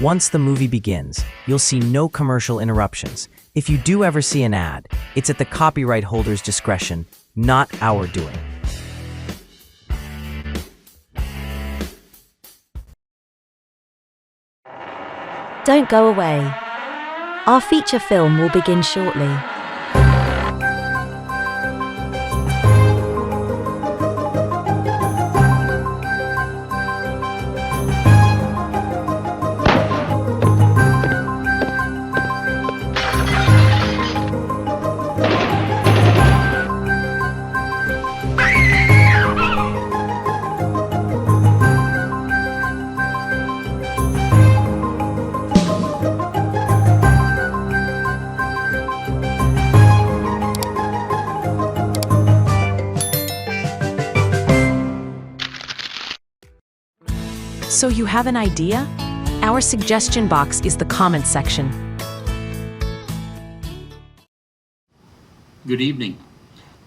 Once the movie begins, you'll see no commercial interruptions. If you do ever see an ad, it's at the copyright holder's discretion, not our doing. Don't go away. Our feature film will begin shortly. So you have an idea? Our suggestion box is the comment section. Good evening.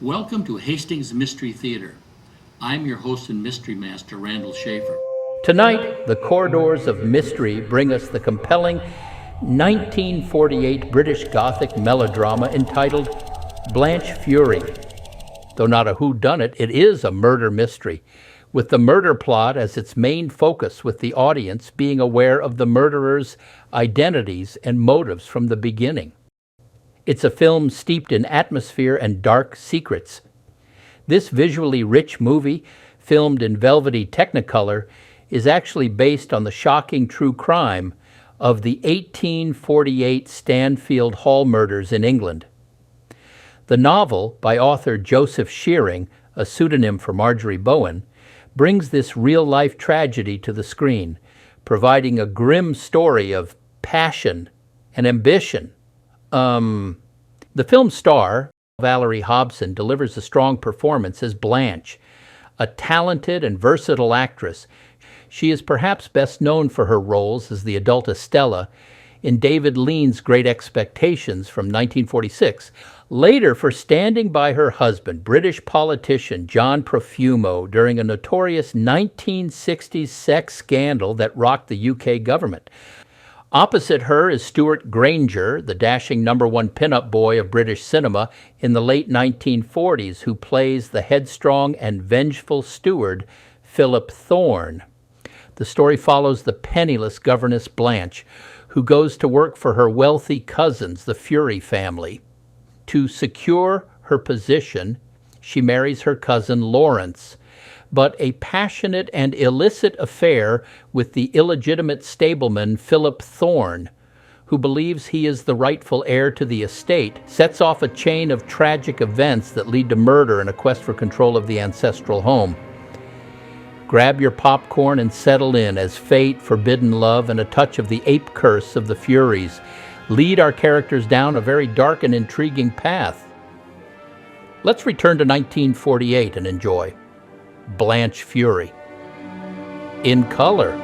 Welcome to Hastings Mystery Theater. I'm your host and mystery master, Randall Schaefer. Tonight, the corridors of mystery bring us the compelling 1948 British Gothic melodrama entitled Blanche Fury. Though not a whodunit, it is a murder mystery, with the murder plot as its main focus, with the audience being aware of the murderer's identities and motives from the beginning. It's a film steeped in atmosphere and dark secrets. This visually rich movie, filmed in velvety Technicolor, is actually based on the shocking true crime of the 1848 Stanfield Hall murders in England. The novel, by author Joseph Shearing, a pseudonym for Marjorie Bowen, brings this real-life tragedy to the screen, providing a grim story of passion and ambition. The film's star, Valerie Hobson, delivers a strong performance as Blanche, a talented and versatile actress. She is perhaps best known for her roles as the adult Estella in David Lean's Great Expectations from 1946, later for standing by her husband, British politician John Profumo, during a notorious 1960s sex scandal that rocked the UK government. Opposite her is Stewart Granger, the dashing #1 pinup boy of British cinema in the late 1940s, who plays the headstrong and vengeful steward Philip Thorne. The story follows the penniless Governess Blanche, who goes to work for her wealthy cousins, the Fury family. To secure her position, she marries her cousin Lawrence, but a passionate and illicit affair with the illegitimate stableman Philip Thorne, who believes he is the rightful heir to the estate, sets off a chain of tragic events that lead to murder and a quest for control of the ancestral home. Grab your popcorn and settle in as fate, forbidden love, and a touch of the ape curse of the Furies lead our characters down a very dark and intriguing path. Let's return to 1948 and enjoy Blanche Fury in color.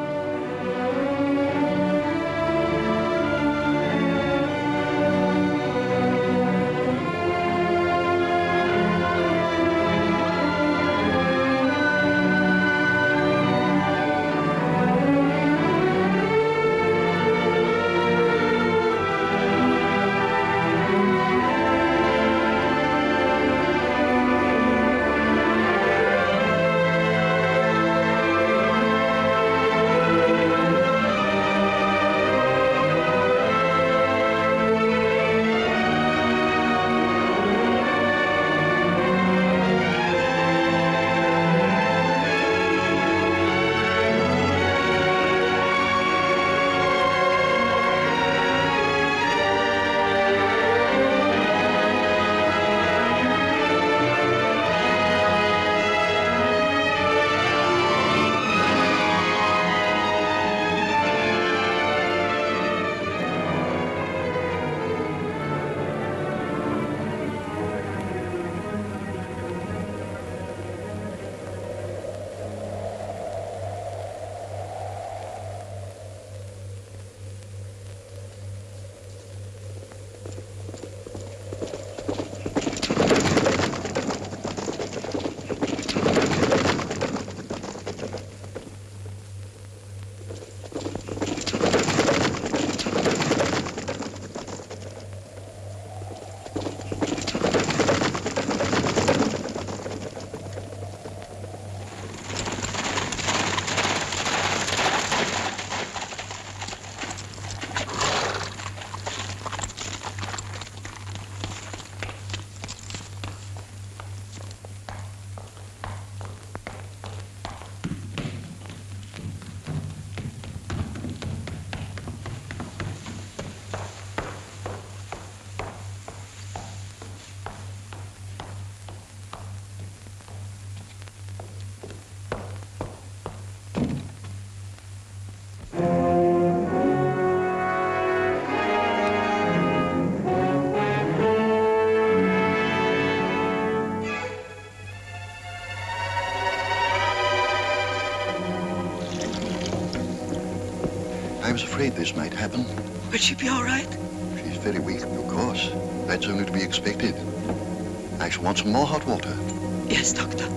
I was afraid this might happen. Will she be all right? She's very weak, of course. That's only to be expected. I shall want some more hot water. Yes, Doctor.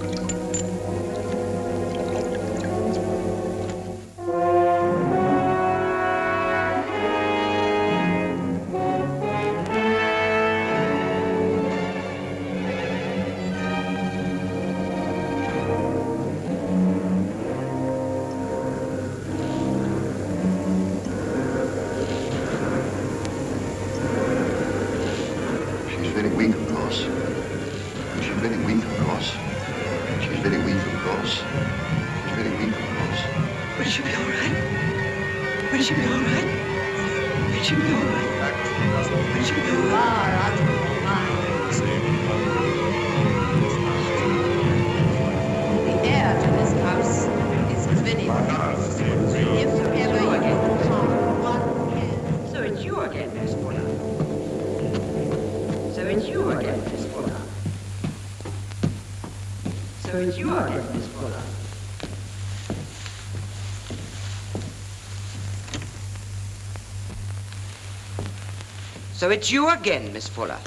So it's you again, Miss Fuller.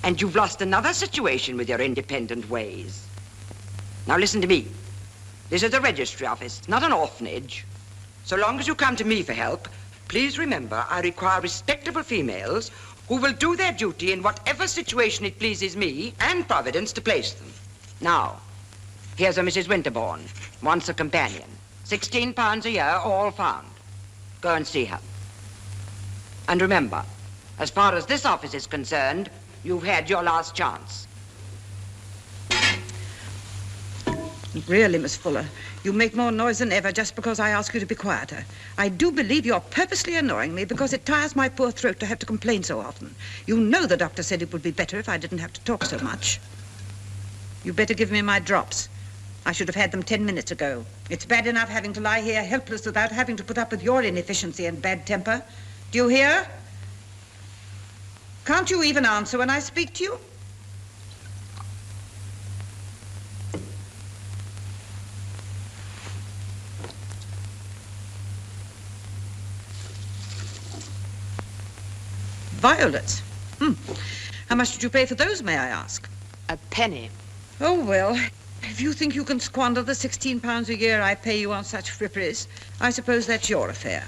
And you've lost another situation with your independent ways. Now listen to me. This is a registry office, not an orphanage. So long as you come to me for help, please remember I require respectable females who will do their duty in whatever situation it pleases me and Providence to place them. Now, here's a Mrs. Winterbourne, wants a companion. £16 a year, all found. Go and see her. And remember, as far as this office is concerned, you've had your last chance. Really, Miss Fuller, you make more noise than ever just because I ask you to be quieter. I do believe you're purposely annoying me because it tires my poor throat to have to complain so often. You know the doctor said it would be better if I didn't have to talk so much. You better give me my drops. I should have had them 10 minutes ago. It's bad enough having to lie here helpless without having to put up with your inefficiency and bad temper. Do you hear? Can't you even answer when I speak to you? Violets. How much did you pay for those, may I ask? A penny. Oh, well, if you think you can squander the £16 a year I pay you on such fripperies, I suppose that's your affair.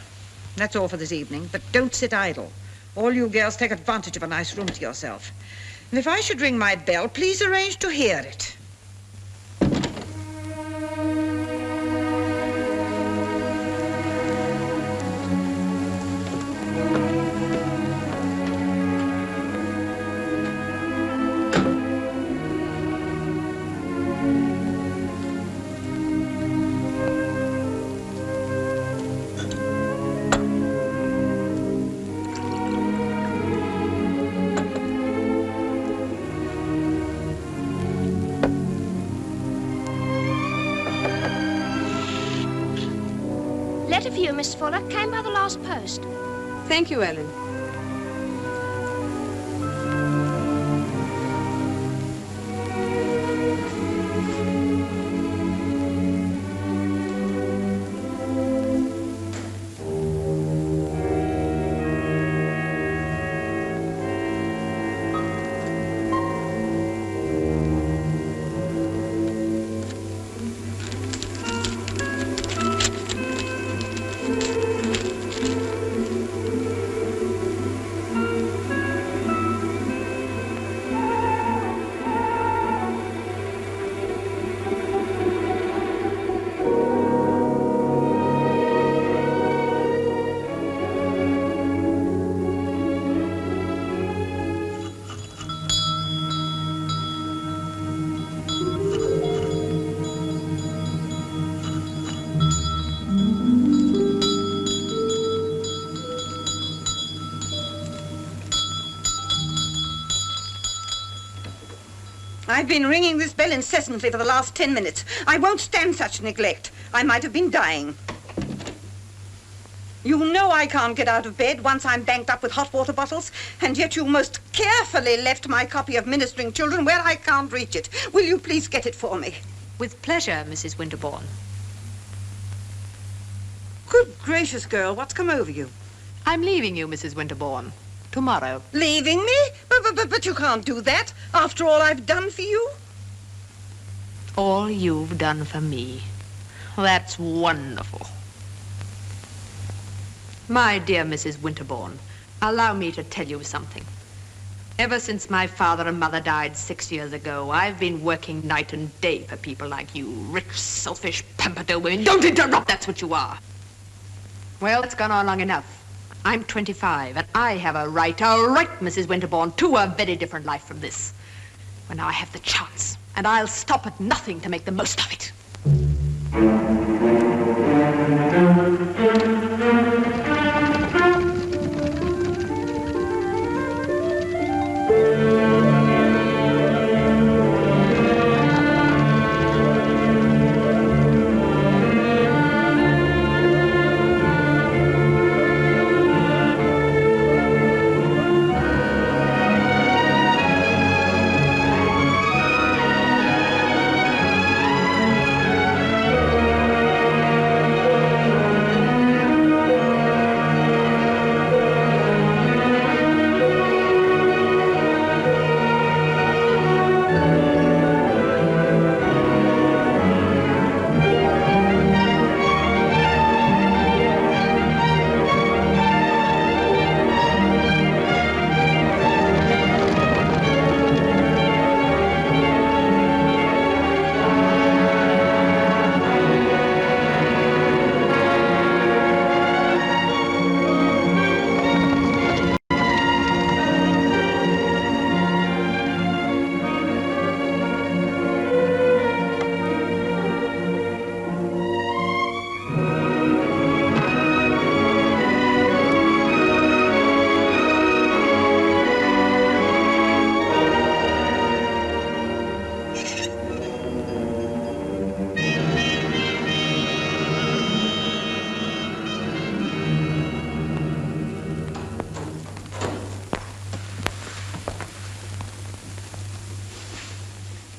That's all for this evening, but don't sit idle. All you girls take advantage of a nice room to yourself. And if I should ring my bell, please arrange to hear it. Letter for you, Miss Fuller. Came by the last post. Thank you, Ellen. I've been ringing this bell incessantly for the last 10 minutes. I won't stand such neglect. I might have been dying. You know I can't get out of bed once I'm banked up with hot water bottles, and yet you most carefully left my copy of Ministering Children where I can't reach it. Will you please get it for me? With pleasure, Mrs. Winterbourne. Good gracious, girl, what's come over you? I'm leaving you, Mrs. Winterbourne. Tomorrow. Leaving me? But you can't do that, after all I've done for you. All you've done for me. That's wonderful. My dear Mrs. Winterbourne, allow me to tell you something. Ever since my father and mother died 6 years ago, I've been working night and day for people like you, rich, selfish, pampered women. Don't interrupt, that's what you are. Well, it's gone on long enough. I'm 25, and I have a right, Mrs. Winterbourne, to a very different life from this. Well, now I have the chance, and I'll stop at nothing to make the most of it.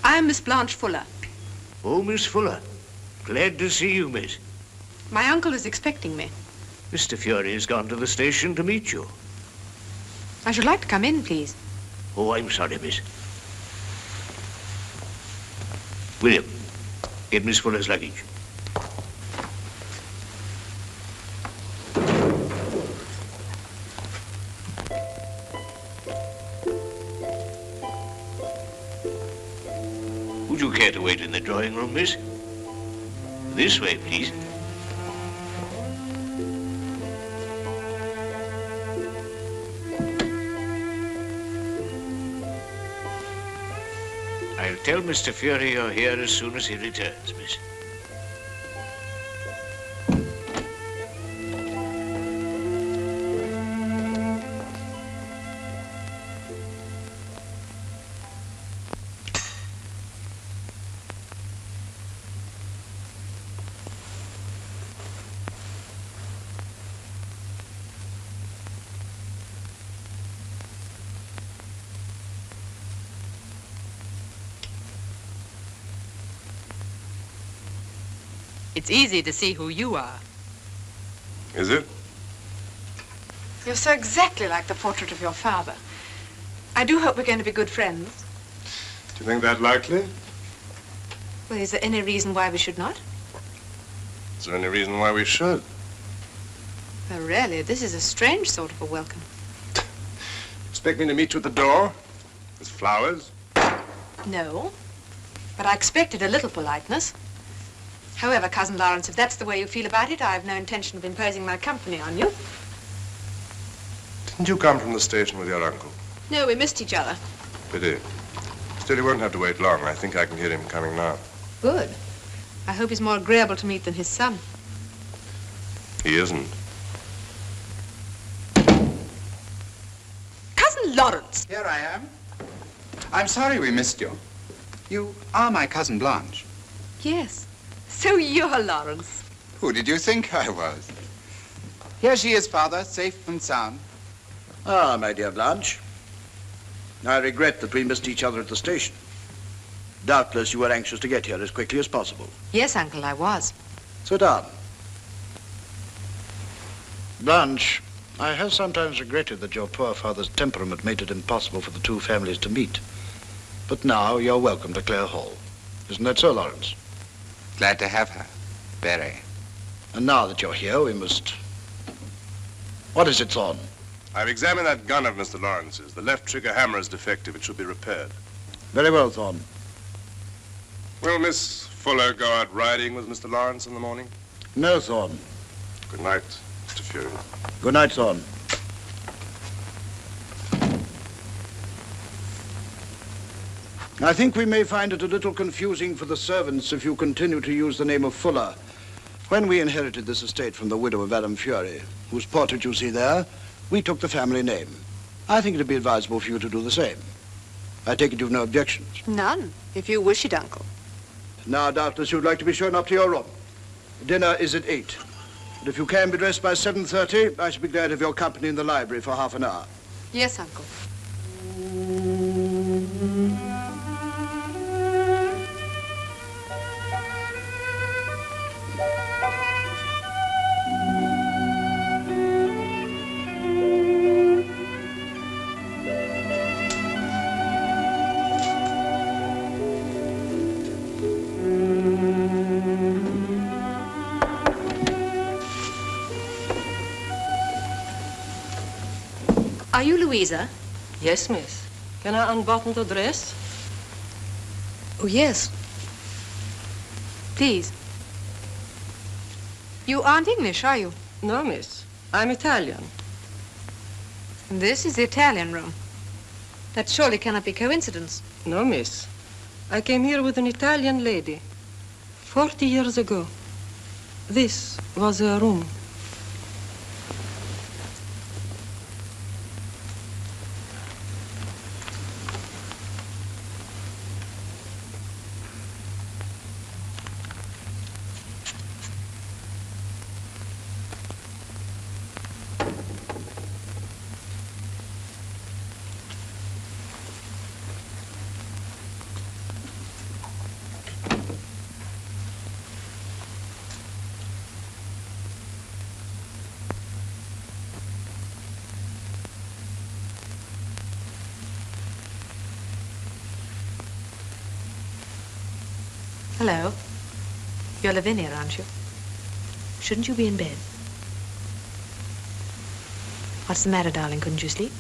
I'm Miss Blanche Fuller. Oh, Miss Fuller. Glad to see you, miss. My uncle is expecting me. Mr. Fury has gone to the station to meet you. I should like to come in, please. Oh, I'm sorry, miss. William, get Miss Fuller's luggage. Would you care to wait in the drawing room, miss? This way, please. I'll tell Mr. Fury you're here as soon as he returns, miss. It's easy to see who you are. Is it? You're so exactly like the portrait of your father. I do hope we're going to be good friends. Do you think that likely? Well, is there any reason why we should not? Is there any reason why we should? Well, really, this is a strange sort of a welcome. Expect me to meet you at the door? With flowers? No, but I expected a little politeness. However, Cousin Lawrence, if that's the way you feel about it, I have no intention of imposing my company on you. Didn't you come from the station with your uncle? No, we missed each other. Pity. Still, you won't have to wait long. I think I can hear him coming now. Good. I hope he's more agreeable to meet than his son. He isn't. Cousin Lawrence! Here I am. I'm sorry we missed you. You are my cousin Blanche. Yes. So you're Lawrence. Who did you think I was? Here she is, Father, safe and sound. Ah, my dear Blanche. I regret that we missed each other at the station. Doubtless you were anxious to get here as quickly as possible. Yes, Uncle, I was. Sit down. Blanche, I have sometimes regretted that your poor father's temperament made it impossible for the two families to meet. But now you're welcome to Clare Hall. Isn't that so, Lawrence? Glad to have her. Very. And now that you're here, we must... What is it, Thorne? I've examined that gun of Mr. Lawrence's. The left trigger hammer is defective. It should be repaired. Very well, Thorne. Will Miss Fuller go out riding with Mr. Lawrence in the morning? No, Thorne. Good night, Mr. Fury. Good night, Thorne. I think we may find it a little confusing for the servants if you continue to use the name of Fuller. When we inherited this estate from the widow of Allan Fury, whose portrait you see there, we took the family name. I think it would be advisable for you to do the same. I take it you've no objections. None, if you wish it, Uncle. Now, doubtless you'd like to be shown up to your room. Dinner is at 8. And if you can be dressed by 7:30, I shall be glad of your company in the library for half an hour. Yes, Uncle. Are you Louisa? Yes, miss. Can I unbutton the dress? Oh, yes. Please. You aren't English, are you? No, miss. I'm Italian. This is the Italian room. That surely cannot be coincidence. No, miss. I came here with an Italian lady 40 years ago. This was her room. Hello. You're Lavinia, aren't you? Shouldn't you be in bed? What's the matter, darling? Couldn't you sleep?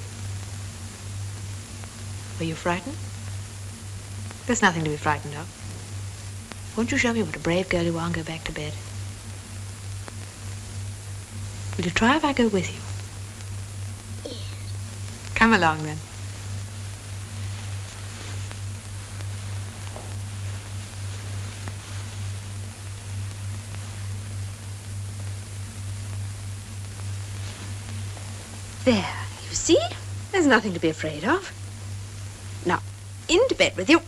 Were you frightened? There's nothing to be frightened of. Won't you show me what a brave girl you are and go back to bed? Will you try if I go with you? Yes. Come along, then. There, you see? There's nothing to be afraid of. Now, into bed with you.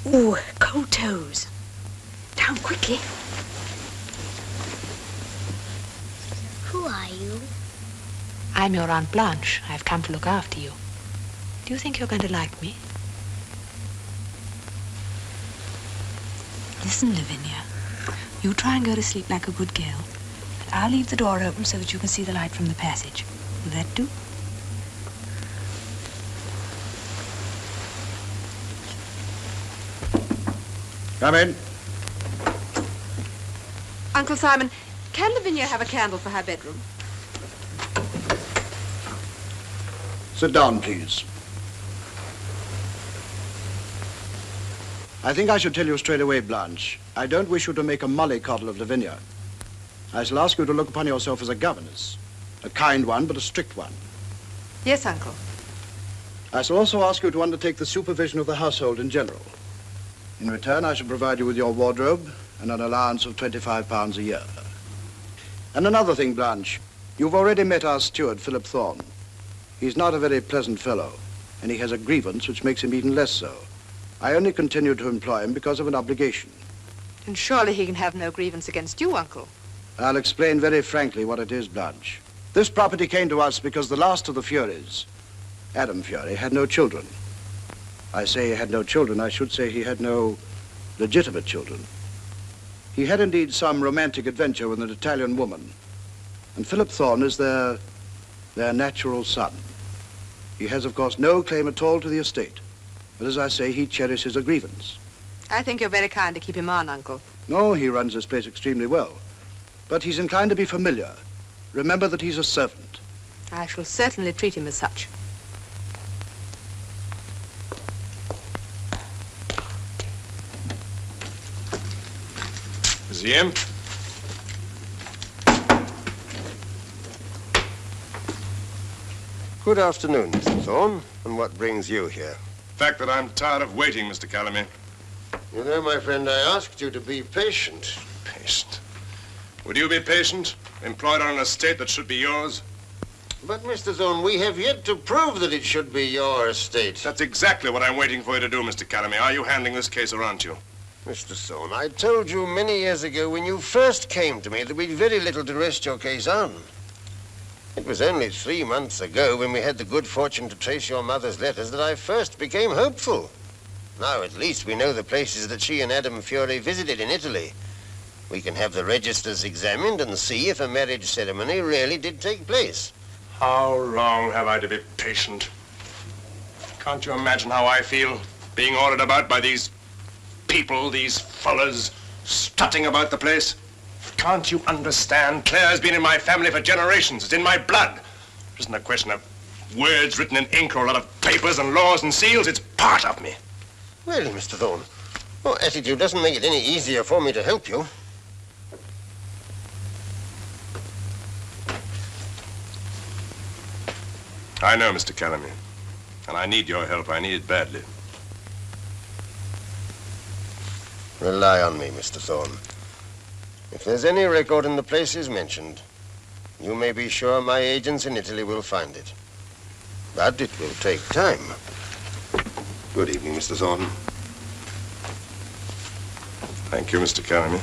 Ooh, cold toes. Down quickly. Who are you? I'm your Aunt Blanche. I've come to look after you. Do you think you're going to like me? Listen, Lavinia. You try and go to sleep like a good girl. And I'll leave the door open so that you can see the light from the passage. Will that do? Come in. Uncle Simon, can Lavinia have a candle for her bedroom? Sit down, please. I think I should tell you straight away, Blanche. I don't wish you to make a mollycoddle of Lavinia. I shall ask you to look upon yourself as a governess. A kind one, but a strict one. Yes, Uncle. I shall also ask you to undertake the supervision of the household in general. In return, I shall provide you with your wardrobe and an allowance of £25 a year. And another thing, Blanche. You've already met our steward, Philip Thorne. He's not a very pleasant fellow, and he has a grievance which makes him even less so. I only continue to employ him because of an obligation. And surely he can have no grievance against you, Uncle. I'll explain very frankly what it is, Blanche. This property came to us because the last of the Furies, Adam Fury, had no children. I say he had no children, I should say he had no legitimate children. He had indeed some romantic adventure with an Italian woman, and Philip Thorne is their natural son. He has, of course, no claim at all to the estate, but as I say, he cherishes a grievance. I think you're very kind to keep him on, Uncle. No, he runs this place extremely well, but he's inclined to be familiar. Remember that he's a servant. I shall certainly treat him as such. Is he in? Good afternoon, Mr. Thorne. And what brings you here? The fact that I'm tired of waiting, Mr. Calamity. You know, my friend, I asked you to be patient. Patient? Would you be patient? Employed on an estate that should be yours? But, Mr. Thorne, we have yet to prove that it should be your estate. That's exactly what I'm waiting for you to do, Mr. Calamity. Are you handling this case or aren't you? Mr. Thorne, I told you many years ago when you first came to me that we'd very little to rest your case on. It was only 3 months ago, when we had the good fortune to trace your mother's letters, that I first became hopeful. Now, at least, we know the places that she and Allan Fury visited in Italy. We can have the registers examined and see if a marriage ceremony really did take place. How long have I to be patient? Can't you imagine how I feel, being ordered about by these people, these fellas, strutting about the place? Can't you understand? Clare's been in my family for generations. It's in my blood. It isn't a question of words written in ink or a lot of papers and laws and seals. It's part of me. Well, Mr. Thorne, your attitude doesn't make it any easier for me to help you. I know, Mr. Calamity, and I need your help. I need it badly. Rely on me, Mr. Thorne. If there's any record in the places mentioned, you may be sure my agents in Italy will find it. But it will take time. Good evening, Mr. Thorne. Thank you, Mr. Calamity.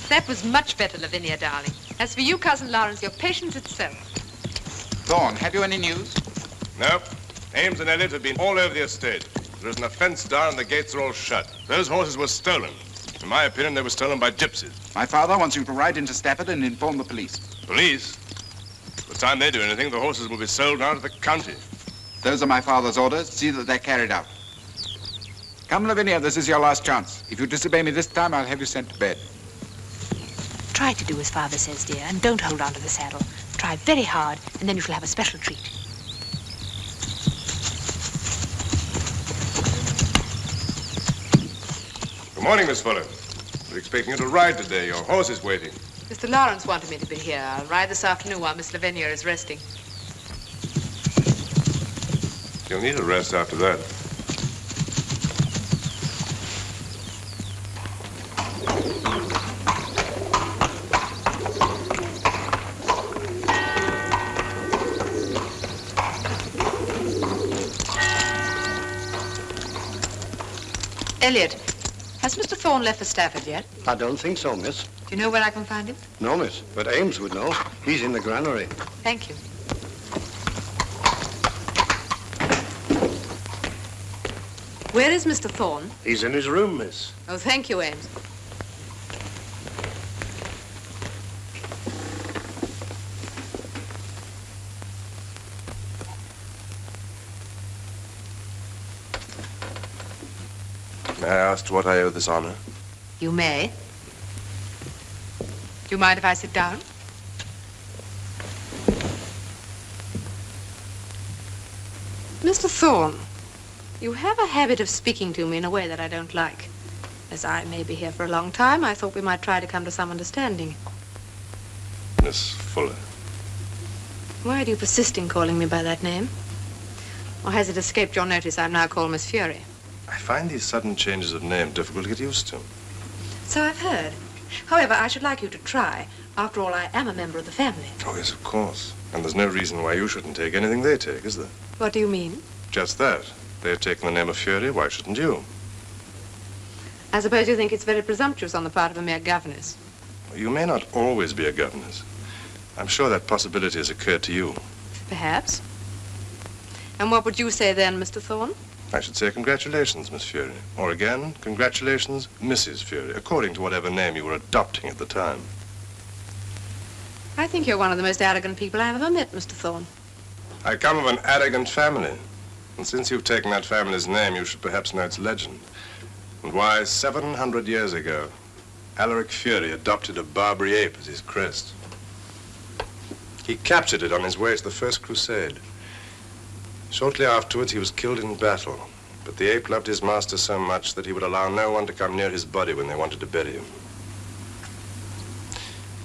That was much better, Lavinia, darling. As for you, Cousin Lawrence, you're patience itself. Thorne, have you any news? No. Ames and Elliot have been all over the estate. There isn't a fence down and the gates are all shut. Those horses were stolen. In my opinion, they were stolen by gypsies. My father wants you to ride into Stafford and inform the police. Police? By the time they do anything, the horses will be sold out of the county. Those are my father's orders. See that they're carried out. Come, Lavinia, this is your last chance. If you disobey me this time, I'll have you sent to bed. Try to do as Father says, dear, and don't hold on to the saddle. Try very hard, and then you shall have a special treat. Good morning, Miss Fuller. We're expecting you to ride today. Your horse is waiting. Mr. Lawrence wanted me to be here. I'll ride this afternoon while Miss Lavinia is resting. You'll need a rest after that. Elliot, has Mr. Thorne left for Stafford yet? I don't think so, miss. Do you know where I can find him? No, miss, but Ames would know. He's in the granary. Thank you. Where is Mr. Thorne? He's in his room, miss. Oh, thank you, Ames. May I ask to what I owe this honor? You may. Do you mind if I sit down? Mr. Thorne, you have a habit of speaking to me in a way that I don't like. As I may be here for a long time, I thought we might try to come to some understanding. Miss Fuller. Why do you persist in calling me by that name? Or has it escaped your notice I'm now called Miss Fury? I find these sudden changes of name difficult to get used to. So I've heard. However, I should like you to try. After all, I am a member of the family. Oh, yes, of course. And there's no reason why you shouldn't take anything they take, is there? What do you mean? Just that. They're taking the name of Fury. Why shouldn't you? I suppose you think it's very presumptuous on the part of a mere governess. You may not always be a governess. I'm sure that possibility has occurred to you. Perhaps. And what would you say then, Mr. Thorne? I should say congratulations, Miss Fury. Or again, congratulations, Mrs. Fury, according to whatever name you were adopting at the time. I think you're one of the most arrogant people I've ever met, Mr. Thorne. I come of an arrogant family. And since you've taken that family's name, you should perhaps know its legend. And why, 700 years ago, Allan Fury adopted a Barbary ape as his crest. He captured it on his way to the First Crusade. Shortly afterwards, he was killed in battle. But the ape loved his master so much that he would allow no one to come near his body when they wanted to bury him.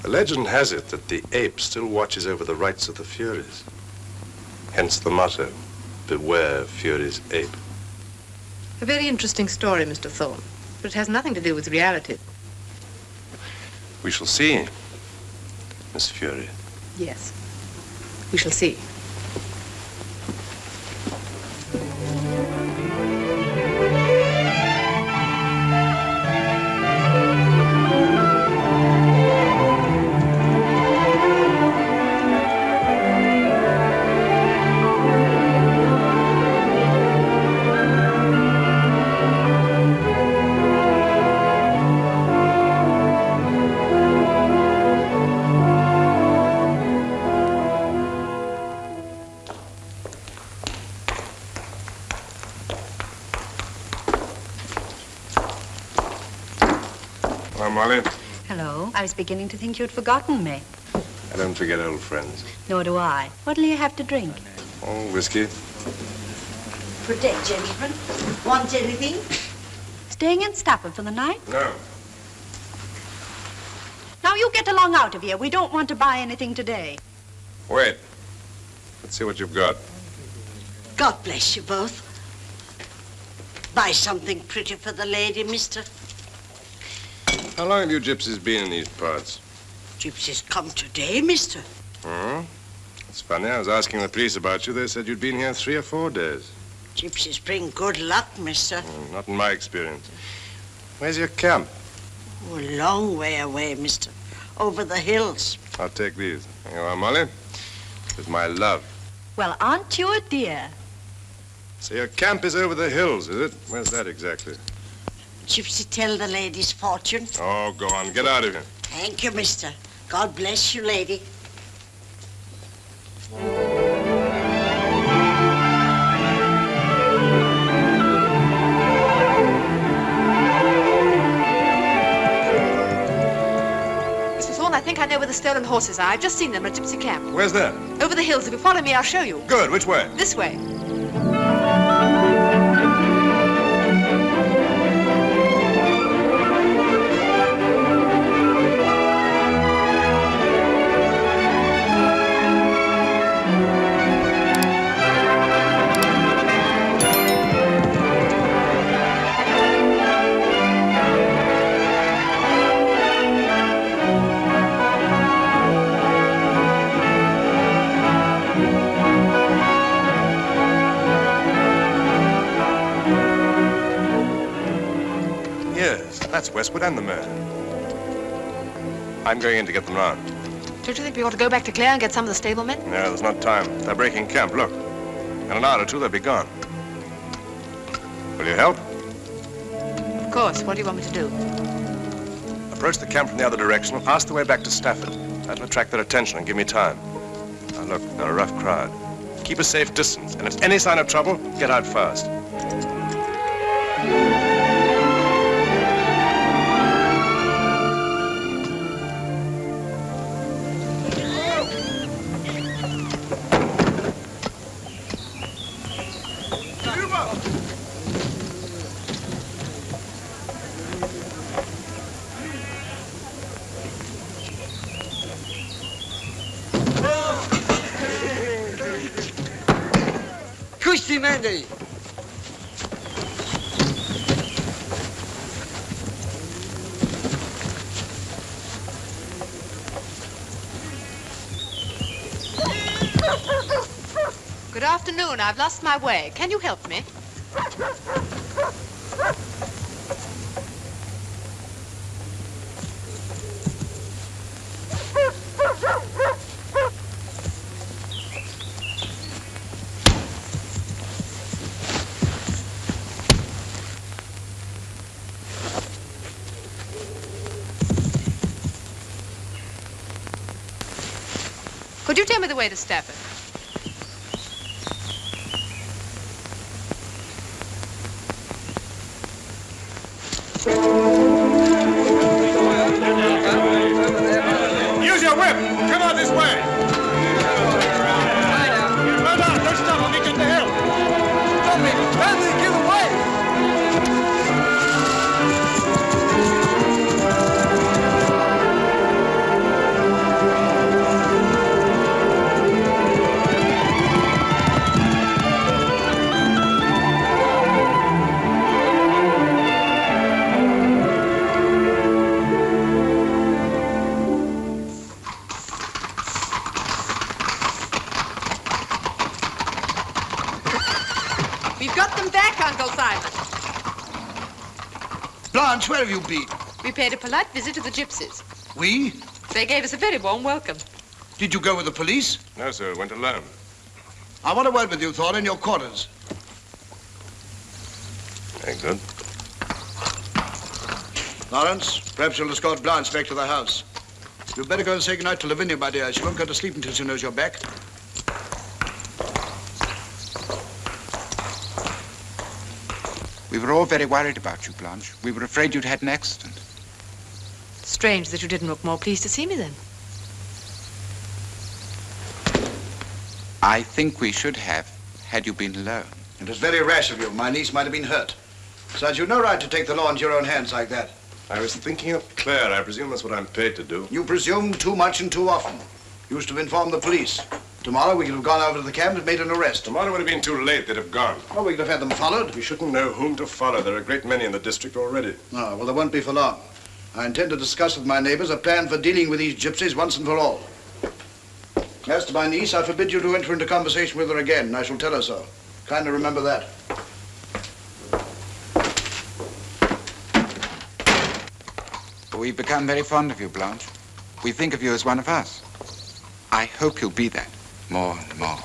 The legend has it that the ape still watches over the rights of the Furies. Hence the motto, beware Fury's ape. A very interesting story, Mr. Thorne, but it has nothing to do with reality. We shall see, Miss Fury. Yes, we shall see. Molly. Hello. I was beginning to think you'd forgotten me. I don't forget old friends. Nor do I. What'll you have to drink? Oh, whiskey. Good day, gentlemen. Want anything? Staying in Stafford for the night? No. Now you get along out of here. We don't want to buy anything today. Wait. Let's see what you've got. God bless you both. Buy something pretty for the lady, mister. How long have you gypsies been in these parts? Gypsies come today, mister. Hmm? It's funny. I was asking the police about you. They said you'd been here 3 or 4 days. Gypsies bring good luck, mister. Not in my experience. Where's your camp? Oh, a long way away, mister. Over the hills. I'll take these. Here you are, Molly. With my love. Well, aren't you a dear? So your camp is over the hills, is it? Where's that exactly? Gypsy, tell the lady's fortune. Oh, go on. Get out of here. Thank you, mister. God bless you, lady. Mr. Thorne, I think I know where the stolen horses are. I've just seen them at a gypsy camp. Where's that? Over the hills. If you follow me, I'll show you. Good. Which way? This way. That's Westwood and the mare. I'm going in to get them round. Don't you think we ought to go back to Clare and get some of the stablemen? No, there's not time. They're breaking camp. Look. In an hour or two, they'll be gone. Will you help? Of course. What do you want me to do? Approach the camp from the other direction. Ask the way back to Stafford. That'll attract their attention and give me time. Now, look, they're a rough crowd. Keep a safe distance, and if any sign of trouble, get out fast. Mandy. Good afternoon. I've lost my way. Can you help me? Could you tell me the way to Stafford? Use your whip! Come out this way! Hold on, don't stop, I'll meet you at the hill! Stop me! Fancy, give away! We've got them back, Uncle Simon. Blanche, where have you been? We paid a polite visit to the Gypsies. We? They gave us a very warm welcome. Did you go with the police? No, sir, went alone. I want a word with you, Thorne, in your quarters. Very good. Lawrence, perhaps you'll escort Blanche back to the house. You'd better go and say goodnight to Lavinia, my dear. She won't go to sleep until she knows you're back. We were all very worried about you, Blanche. We were afraid you'd had an accident. Strange that you didn't look more pleased to see me then. I think we should have, had you been alone. It was very rash of you. My niece might have been hurt. Besides, you've no right to take the law into your own hands like that. I was thinking of Clare. I presume that's what I'm paid to do. You presume too much and too often. You used to have informed the police. Tomorrow we could have gone over to the camp and made an arrest. Tomorrow would have been too late. They'd have gone. Well, we could have had them followed. We shouldn't know whom to follow. There are a great many in the district already. Oh, well, there won't be for long. I intend to discuss with my neighbors a plan for dealing with these gypsies once and for all. As to my niece, I forbid you to enter into conversation with her again, and I shall tell her so. Kindly remember that. We've become very fond of you, Blanche. We think of you as one of us. I hope you'll be that more and more.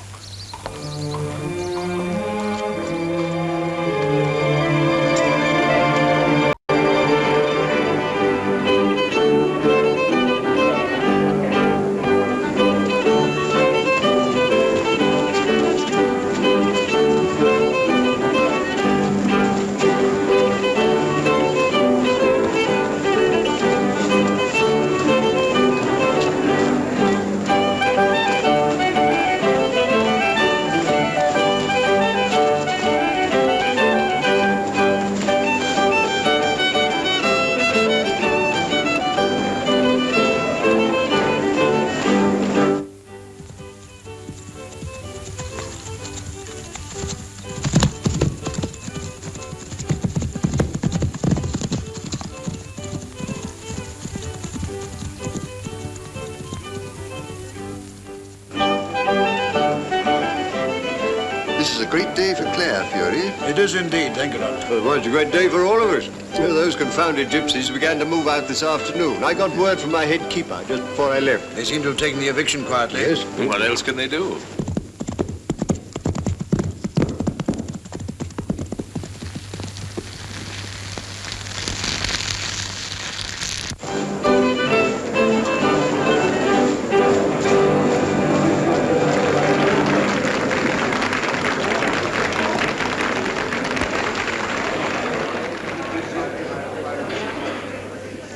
This is a great day for Clare, Fury. It is indeed, thank you, Doctor. Well, it's a great day for all of us. Those confounded gypsies began to move out this afternoon. I got word from my head keeper just before I left. They seem to have taken the eviction quietly. Yes. What else can they do?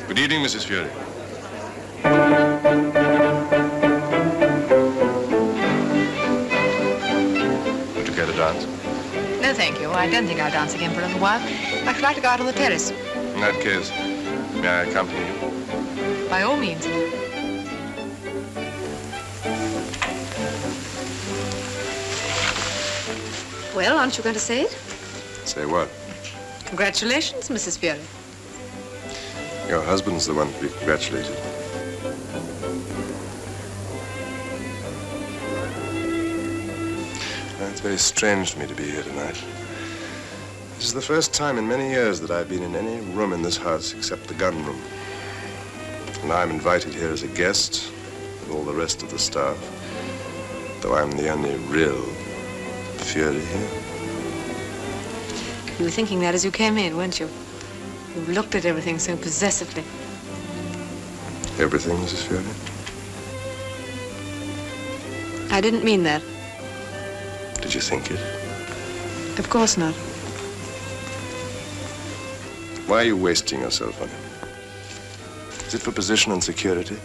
Good evening, Mrs. Fury. Would you care to dance? No, thank you. I don't think I'll dance again for a little while. I should like to go out on the terrace. In that case, may I accompany you? By all means. Well, aren't you going to say it? Say what? Congratulations, Mrs. Fury. Your husband's the one to be congratulated. It's very strange to me to be here tonight. This is the first time in many years that I've been in any room in this house except the gun room. And I'm invited here as a guest with all the rest of the staff, though I'm the only real Fury here. You were thinking that as you came in, weren't you? You looked at everything so possessively. Everything, Mrs. Fury? I didn't mean that. Did you think it? Of course not. Why are you wasting yourself on it? Is it for position and security?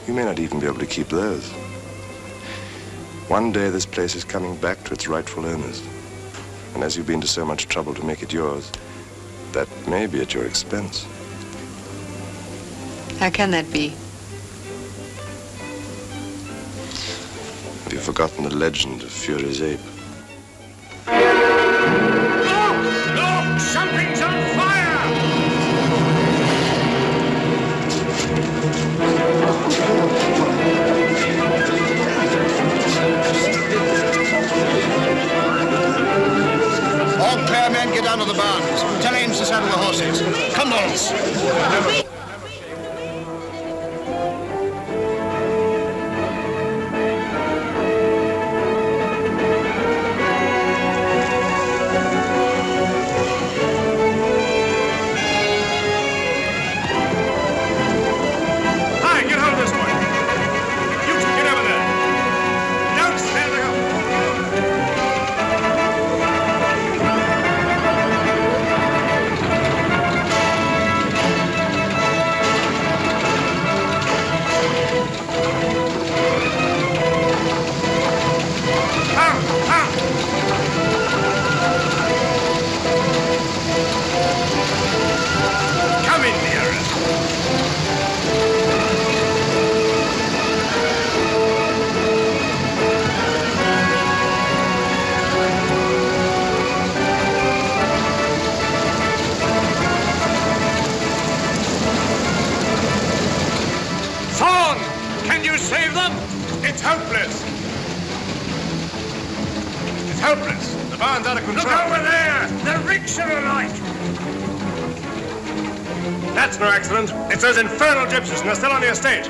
You may not even be able to keep those. One day this place is coming back to its rightful owners. And as you've been to so much trouble to make it yours, that may be at your expense. How can that be? Have you forgotten the legend of Fury's ape? Look! Something's on fire! All Clare men, get down to the barns. Tell Ames to saddle the horses. Come, Lawrence. Hi, get hold of this one. You two, get over there. Don't stand there. Come in, dearest. Thorn, can you save them? It's hopeless. It's hopeless. The barn's out of control. Look over there. The ricks are alight. That's no accident. It's those infernal gypsies, and they're still on the estate.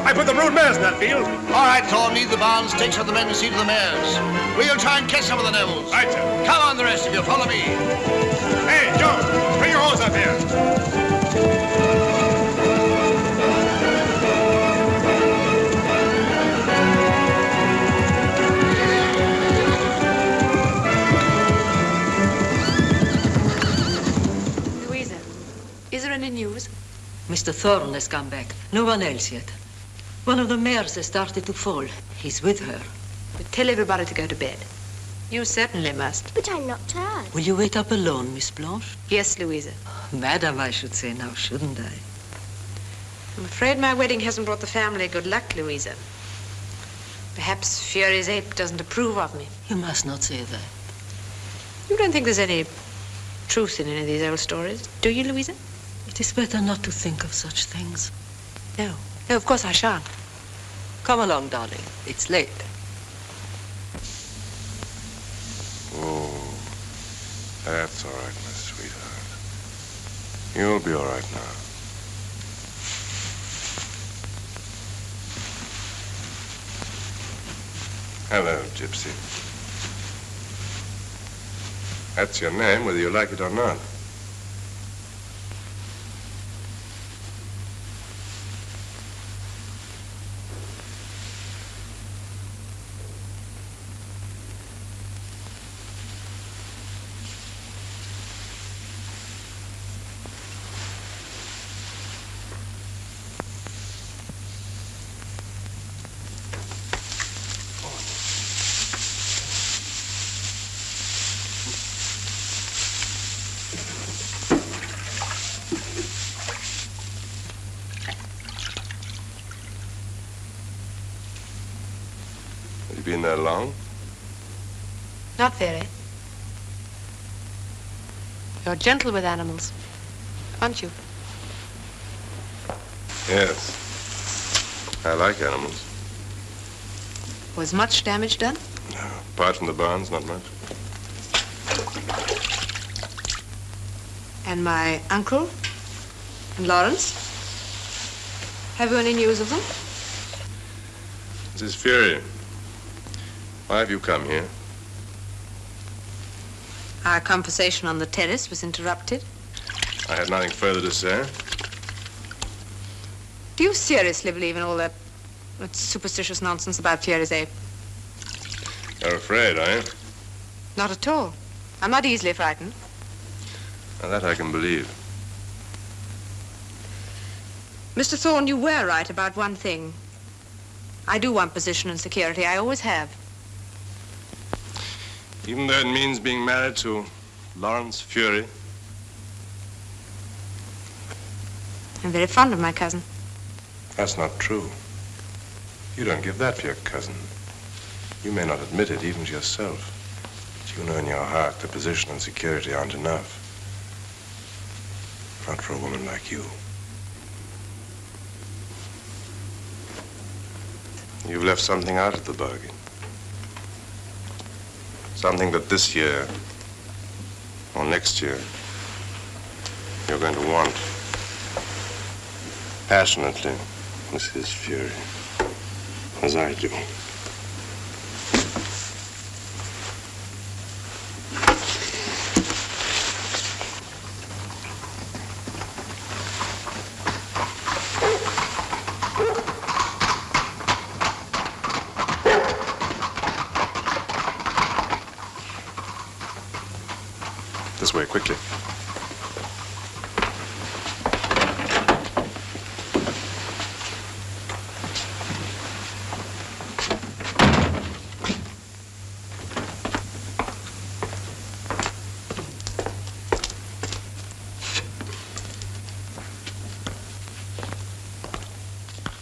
I put the brood mares in that field. All right, Thorne, leave the barns, take some of the men to see to the mares. We'll try and catch some of the devils. Right, sir. Come on, the rest of you, follow me. Hey, Joe, bring your horse up here. Louisa, is there any news? Mr. Thorne has come back. No one else yet. One of the mares has started to fall. He's with her. But tell everybody to go to bed. You certainly must. But I'm not tired. Will you wait up alone, Miss Blanche? Yes, Louisa. Madam, I should say now, shouldn't I? I'm afraid my wedding hasn't brought the family good luck, Louisa. Perhaps Fury's ape doesn't approve of me. You must not say that. You don't think there's any truth in any of these old stories, do you, Louisa? It is better not to think of such things. No. No, of course I shan't. Come along, darling. It's late. Oh, that's all right, my sweetheart. You'll be all right now. Hello, Gypsy. That's your name, whether you like it or not. Have you been there long? Not very. You're gentle with animals, aren't you? Yes. I like animals. Was much damage done? No. Apart from the barns, not much. And my uncle and Lawrence? Have you any news of them? Mrs. Fury, why have you come here? Our conversation on the terrace was interrupted. I had nothing further to say. Do you seriously believe in all that It's superstitious nonsense about Fury's ape. You're afraid, are you? Not at all. I'm not easily frightened. Now, that I can believe. Mr. Thorne, you were right about one thing. I do want position and security. I always have. Even though it means being married to Lawrence Fury. I'm very fond of my cousin. That's not true. You don't give that for your cousin. You may not admit it even to yourself. But you know in your heart that position and security aren't enough. Not for a woman like you. You've left something out of the bargain. Something that this year, or next year, you're going to want. Passionately, Mrs. Fury, as I do. This way, quickly.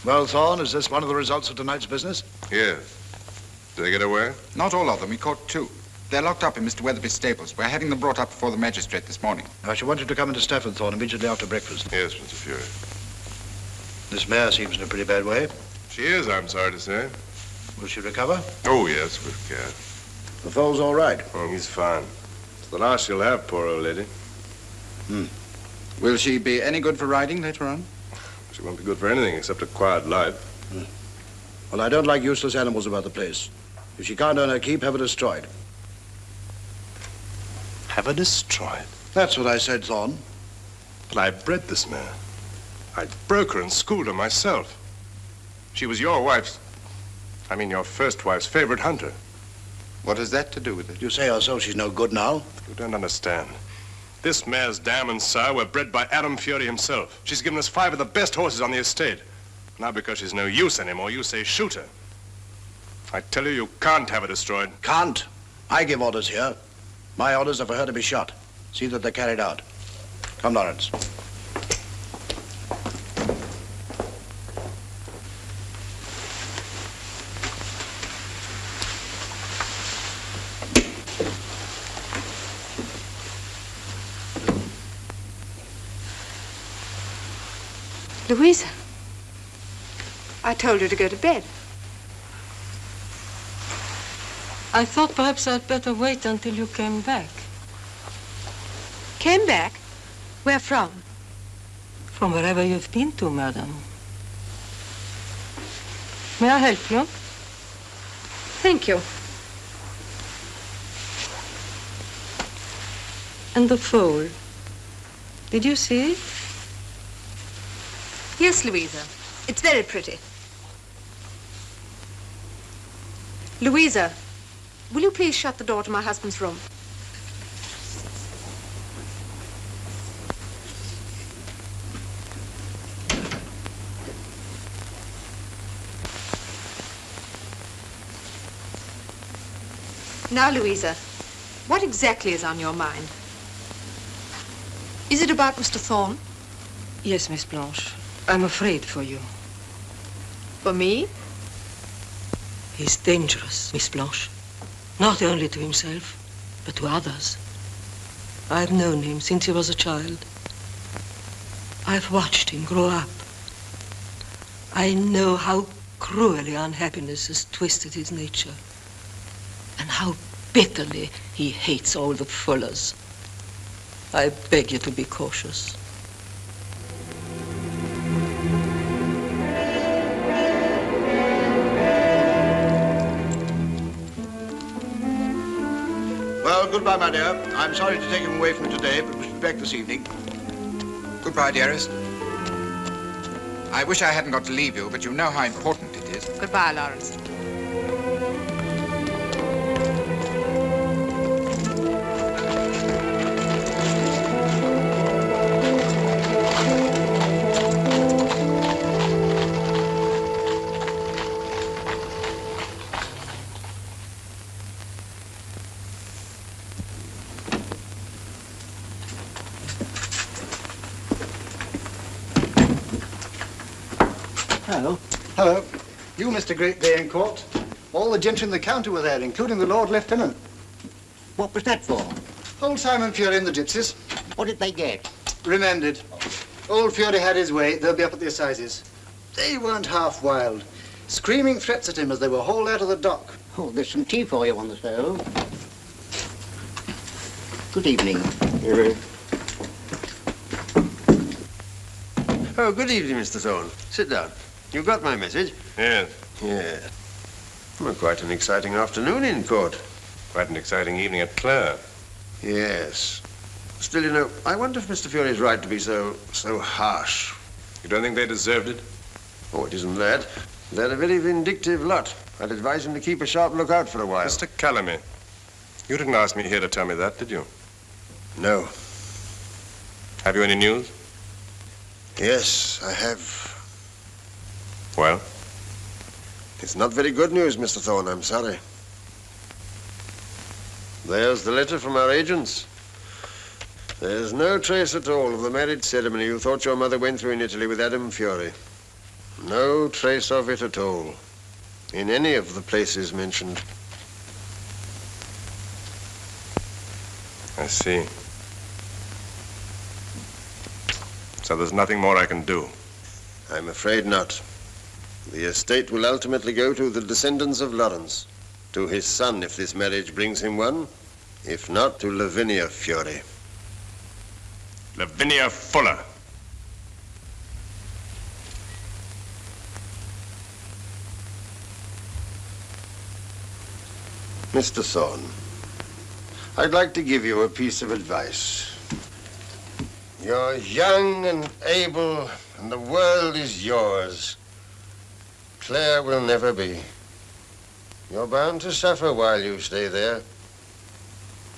Well, Thorne, is this one of the results of tonight's business? Yes. Did they get away? Not all of them. We caught 2. They're locked up in Mr. Weatherby's stables. We're having them brought up before the magistrate this morning. I shall want you to come into Stafford, Thorne, immediately after breakfast. Yes, Mr. Fury. This mare seems in a pretty bad way. She is, I'm sorry to say. Will she recover? Oh, yes, with care. The foal's all right. Oh, he's fine. It's the last she'll have, poor old lady. Will she be any good for riding later on? She won't be good for anything except a quiet life. Well, I don't like useless animals about the place. If she can't earn her keep, have her destroyed. Have her destroyed? That's what I said, Thorne. But I bred this mare. I broke her and schooled her myself. She was your wife's, your first wife's favorite hunter. What has that to do with it? You say her so she's no good now? You don't understand. This mare's dam and sire were bred by Allan Fury himself. She's given us 5 of the best horses on the estate. Now because she's no use anymore, you say shoot her. I tell you, you can't have her destroyed. Can't. I give orders here. My orders are for her to be shot. See that they're carried out. Come, Lawrence. Louisa, I told you to go to bed. I thought perhaps I'd better wait until you came back. Came back? Where from? From wherever you've been to, madam. May I help you? Thank you. And the foal. Did you see it? Yes, Louisa. It's very pretty. Louisa, will you please shut the door to my husband's room? Now, Louisa, what exactly is on your mind? Is it about Mr. Thorne? Yes, Miss Blanche. I'm afraid for you. For me? He's dangerous, Miss Blanche. Not only to himself, but to others. I've known him since he was a child. I've watched him grow up. I know how cruelly unhappiness has twisted his nature, and how bitterly he hates all the Fullers. I beg you to be cautious. Well, goodbye, my dear. I'm sorry to take him away from you today, but we should be back this evening. Goodbye, dearest. I wish I hadn't got to leave you, but you know how important it Yes. Goodbye, Lawrence. Hello. Hello. You, Mr. Great Day in Court. All the gentry in the county were there, including the Lord Lieutenant. What was that for? Old Simon Fury and the Gypsies. What did they get? Remanded. Old Fury had his way. They'll be up at the assizes. They weren't half wild. Screaming threats at him as they were hauled out of the dock. Oh, there's some tea for you on the stove. Good evening. Oh, good evening, Mr. Thorne. Sit down. You got my message? Yes. Yeah. Well, quite an exciting afternoon in court. Quite an exciting evening at Clare. Yes. Still, you know, I wonder if Mr. Fury is right to be so harsh. You don't think they deserved it? Oh, it isn't that. They're a very vindictive lot. I'd advise him to keep a sharp lookout for a while. Mr. Calamity, you didn't ask me here to tell me that, did you? No. Have you any news? Yes, I have. Well? It's not very good news, Mr. Thorne, I'm sorry. There's the letter from our agents. There's no trace at all of the marriage ceremony you thought your mother went through in Italy with Allan Fury. No trace of it at all, in any of the places mentioned. I see. So there's nothing more I can do? I'm afraid not. The estate will ultimately go to the descendants of Lawrence, to his son if this marriage brings him one, if not to Lavinia Fury. Lavinia Fuller. Mr. Thorne, I'd like to give you a piece of advice. You're young and able, and the world is yours. Clare will never be. You're bound to suffer while you stay there.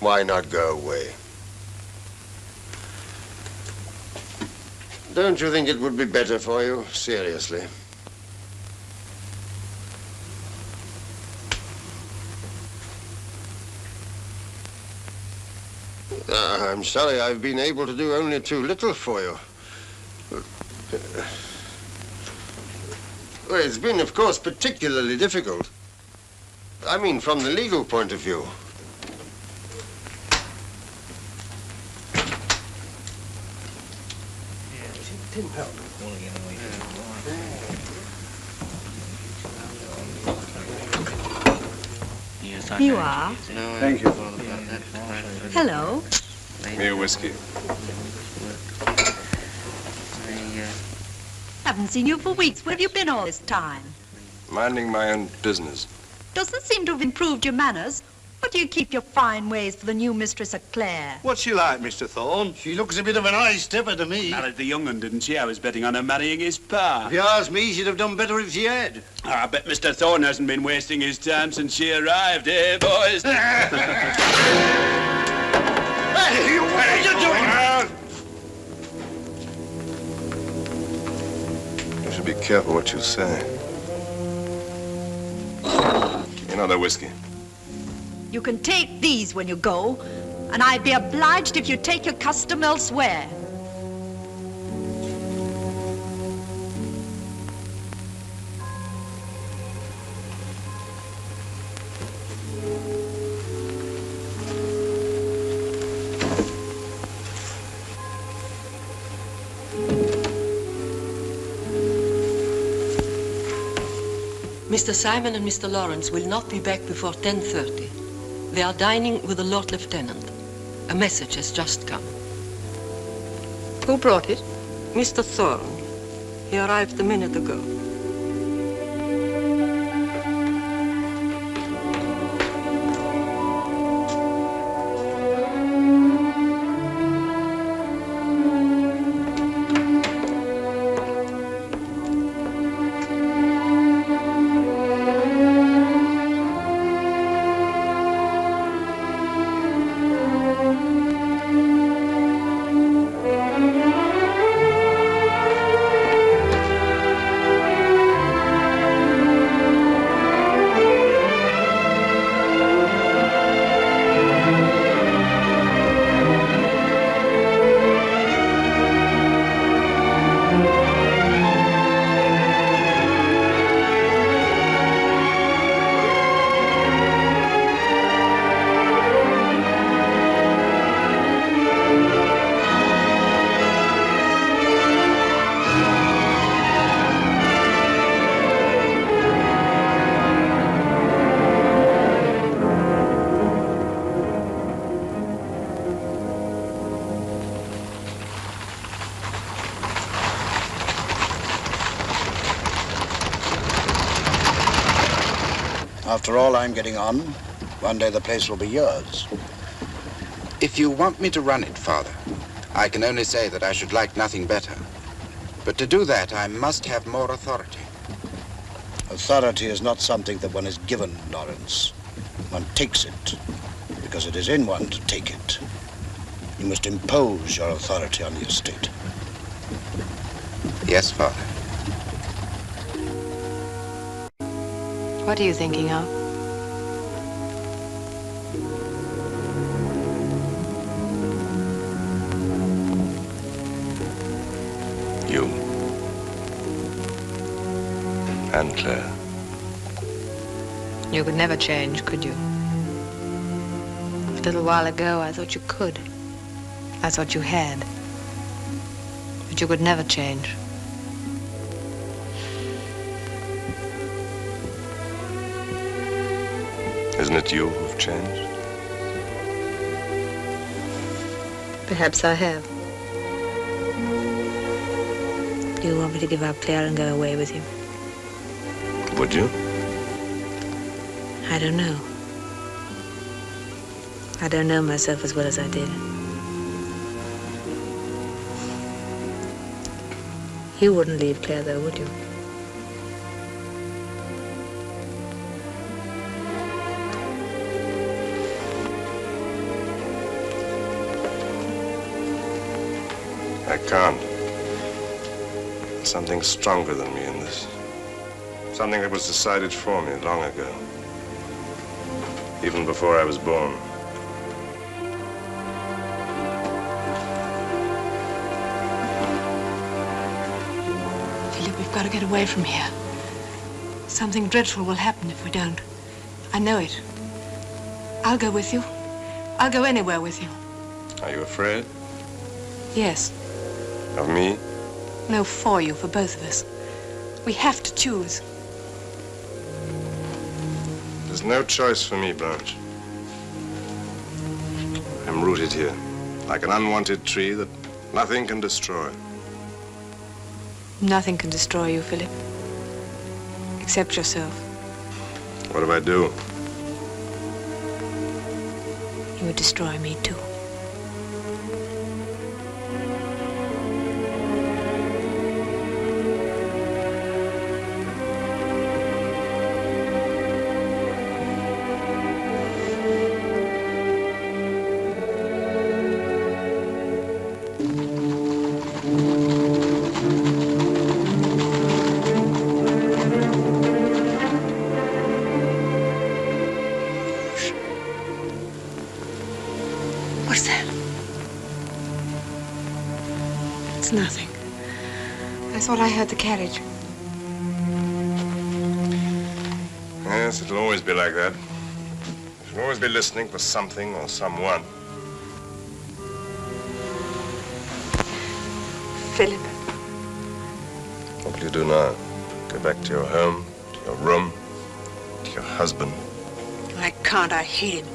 Why not go away? Don't you think it would be better for you, seriously? I'm sorry I've been able to do only too little for you. Well, it's been, of course, particularly difficult. I mean, from the legal point of view. Didn't help. You are? Thank you. Hello. Me a whiskey. Haven't seen you for weeks. Where have you been all this time? Minding my own business. Doesn't seem to have improved your manners. What do you keep your fine ways for the new mistress of Clare? What's she like, Mr. Thorne? She looks a bit of an eye stepper to me. Married the young un, didn't she? I was betting on her marrying his pa. If you ask me, she'd have done better if she had. I bet Mr. Thorne hasn't been wasting his time since she arrived, eh, boys? Hey, what are you doing? You should be careful what you say. Another whiskey. You can take these when you go, and I'd be obliged if you take your custom elsewhere. Mr. Simon and Mr. Lawrence will not be back before 10:30. They are dining with the Lord Lieutenant. A message has just come. Who brought it? Mr. Thorne. He arrived a minute ago. After all, I'm getting on. One day the place will be yours. If you want me to run it, Father, I can only say that I should like nothing better. But to do that, I must have more authority. Authority is not something that one is given, Lawrence. One takes it, because it is in one to take it. You must impose your authority on the estate. Yes, Father. What are you thinking of? You. And Claire. You could never change, could you? A little while ago, I thought you could. I thought you had. But you could never change. Isn't it you who've changed? Perhaps I have. Do you want me to give up Clare and go away with you? Would you? I don't know. I don't know myself as well as I did. You wouldn't leave Clare, though, would you? I can't. There's something stronger than me in this. Something that was decided for me long ago. Even before I was born. Philip, we've got to get away from here. Something dreadful will happen if we don't. I know it. I'll go with you. I'll go anywhere with you. Are you afraid? Yes. Of me? No, for you, for both of us. We have to choose. There's no choice for me, Blanche. I'm rooted here, like an unwanted tree that nothing can destroy. Nothing can destroy you, Philip. Except yourself. What if I do? You would destroy me, too. What's that? It's nothing. I thought I heard the carriage. Yes, it'll always be like that. You'll always be listening for something or someone. Philip. What will you do now? Go back to your home, to your room, to your husband? I can't. I hate him.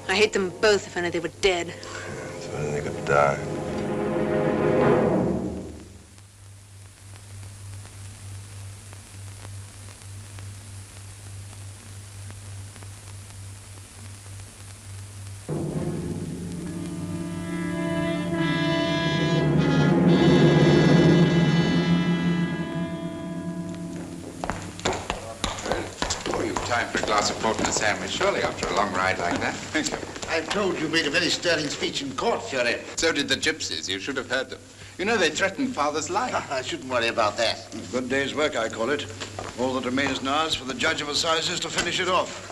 I hate them both if only they were dead. If only they could die. Time for a glass of port and a sandwich, surely, after a long ride like that. Thank you. I'm told you made a very stirring speech in court, Fury. So did the Gypsies. You should have heard them. You know, they threatened Father's life. I shouldn't worry about that. Good day's work, I call it. All that remains now is for the judge of assizes to finish it off.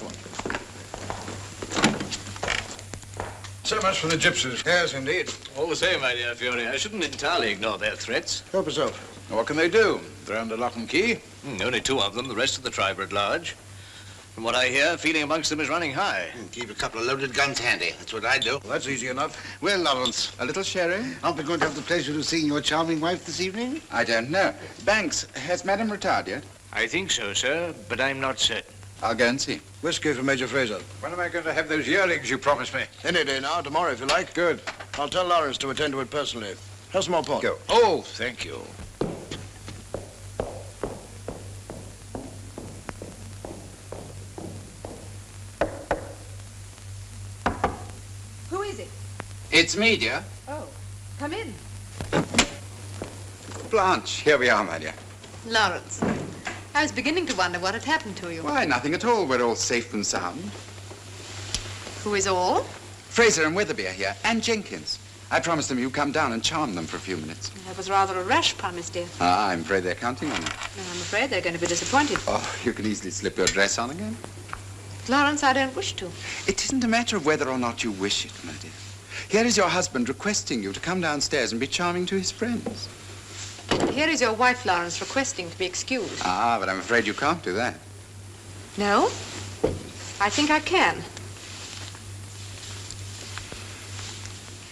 So much for the Gypsies. Yes, indeed. All the same, my dear Fury, I shouldn't entirely ignore their threats. Help yourself. What can they do? Throw under lock and key? Only two of them. The rest of the tribe are at large. From what I hear, feeling amongst them is running high. Keep a couple of loaded guns handy. That's what I do. Well, that's easy enough. Well, Lawrence. A little sherry? Aren't we going to have the pleasure of seeing your charming wife this evening? I don't know. Banks, has Madam retired yet? I think so, sir, but I'm not certain. I'll go and see. Whiskey for Major Fraser. When am I going to have those yearlings you promised me? Any day now, tomorrow if you like. Good. I'll tell Lawrence to attend to it personally. Have some more port. Go. Oh, thank you. It's me, dear. Oh, come in. Blanche, here we are, my dear. Lawrence, I was beginning to wonder what had happened to you. Why, nothing at all. We're all safe and sound. Who is all? Fraser and Weatherby are here, and Jenkins. I promised them you'd come down and charm them for a few minutes. That was rather a rash promise, dear. Ah, I'm afraid they're counting on you. And I'm afraid they're going to be disappointed. Oh, you can easily slip your dress on again. Lawrence, I don't wish to. It isn't a matter of whether or not you wish it, my dear. Here is your husband requesting you to come downstairs and be charming to his friends. Here is your wife, Lawrence, requesting to be excused. Ah, but I'm afraid you can't do that. No? I think I can.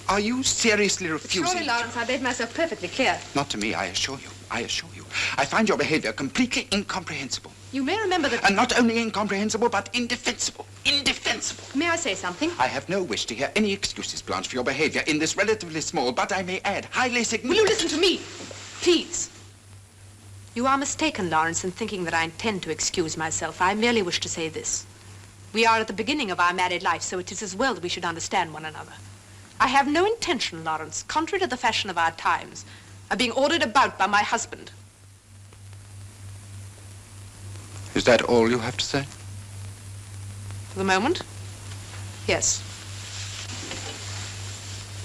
Are you seriously refusing? Surely, Lawrence, I made myself perfectly clear. Not to me, I assure you. I assure you. I find your behavior completely incomprehensible. You may remember that... And not only incomprehensible, but indefensible. Indefensible. May I say something? I have no wish to hear any excuses, Blanche, for your behavior in this relatively small, but I may add, highly significant... Will you listen to me? Please. You are mistaken, Lawrence, in thinking that I intend to excuse myself. I merely wish to say this. We are at the beginning of our married life, so it is as well that we should understand one another. I have no intention, Lawrence, contrary to the fashion of our times, of being ordered about by my husband. Is that all you have to say? For the moment, yes.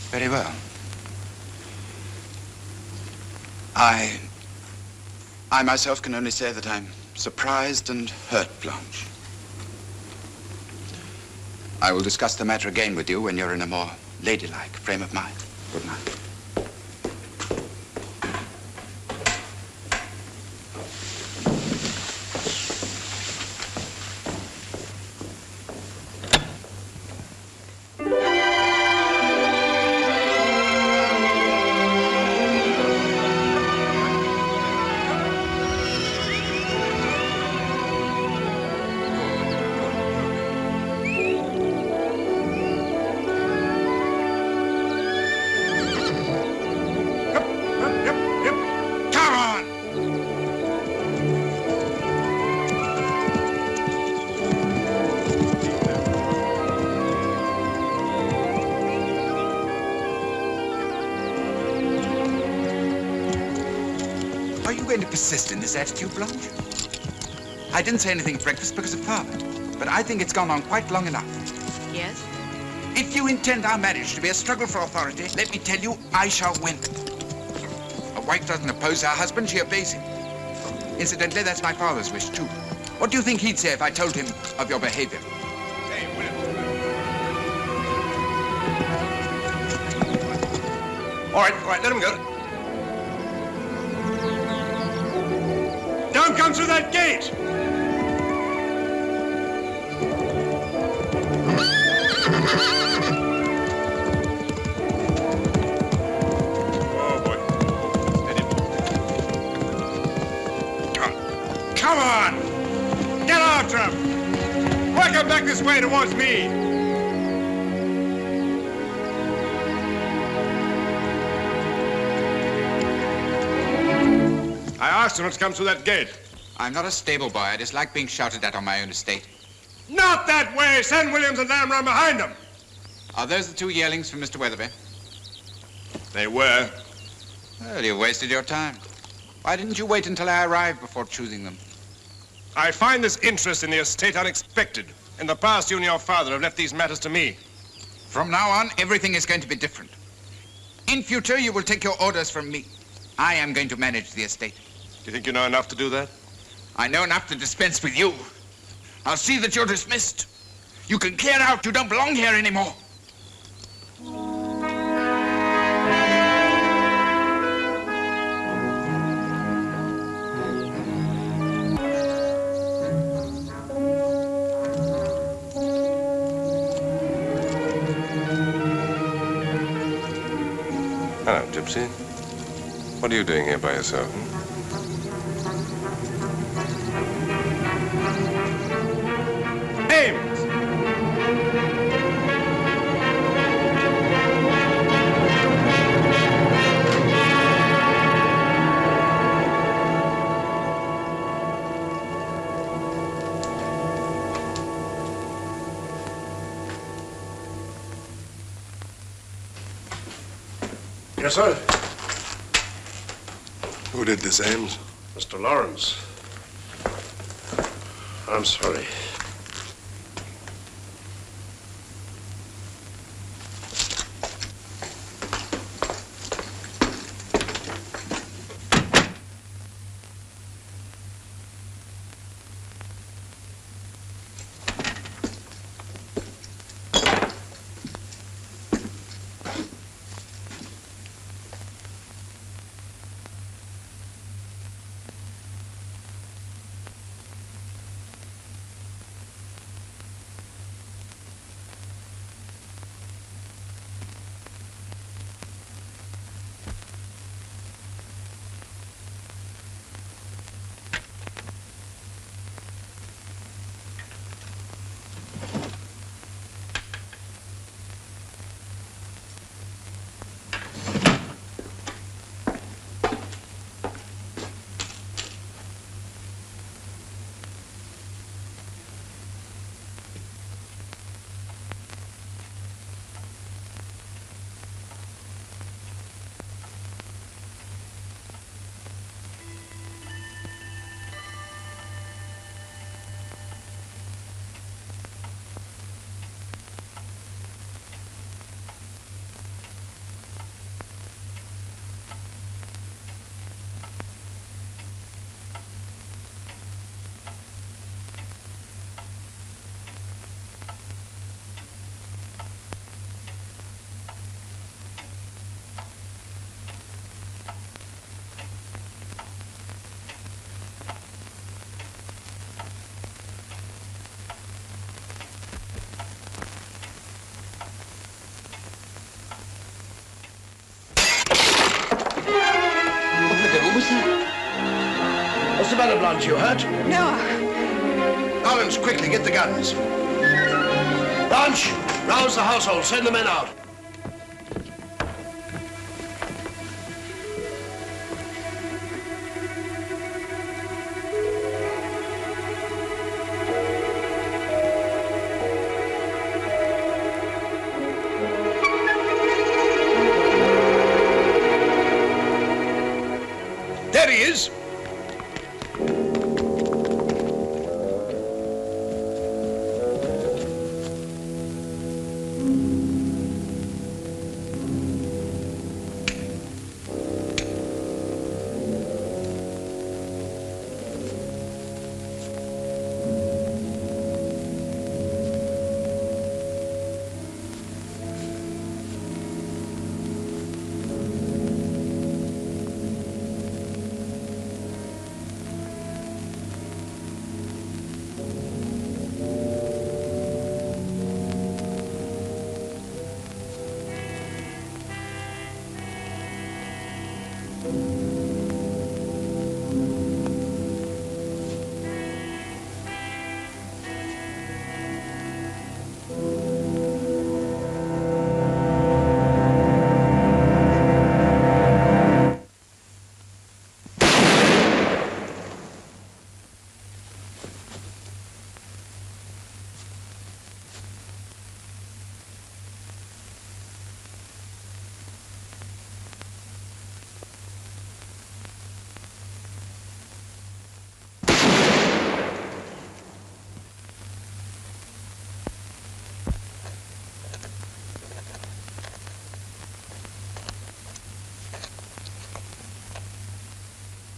Very well. I myself can only say that I'm surprised and hurt, Blanche. I will discuss the matter again with you when you're in a more ladylike frame of mind. Good night. Persist in this attitude, Blanche? I didn't say anything at breakfast because of Father, but I think it's gone on quite long enough. Yes? If you intend our marriage to be a struggle for authority, let me tell you, I shall win. A wife doesn't oppose her husband, she obeys him. Incidentally, that's my father's wish, too. What do you think he'd say if I told him of your behavior? All right, let him go. Don't come through that gate! Oh, boy. Let him. Come on! Get after him! Work him back this way towards me! I asked you not to come through that gate. I'm not a stable boy. I dislike being shouted at on my own estate. Not that way! Send Williams and Lamb round behind them! Are those the two yearlings from Mr. Weatherby? They were. Well, you wasted your time. Why didn't you wait until I arrived before choosing them? I find this interest in the estate unexpected. In the past, you and your father have left these matters to me. From now on, everything is going to be different. In future, you will take your orders from me. I am going to manage the estate. Do you think you know enough to do that? I know enough to dispense with you. I'll see that you're dismissed. You can clear out. You don't belong here anymore. Hello, Gypsy. What are you doing here by yourself? Ames! Yes, sir. Who did this, Ames? Mr. Lawrence. I'm sorry. What's the matter, Blanche? You hurt? No. Collins, quickly, get the guns. Blanche, rouse the household. Send the men out. There he is.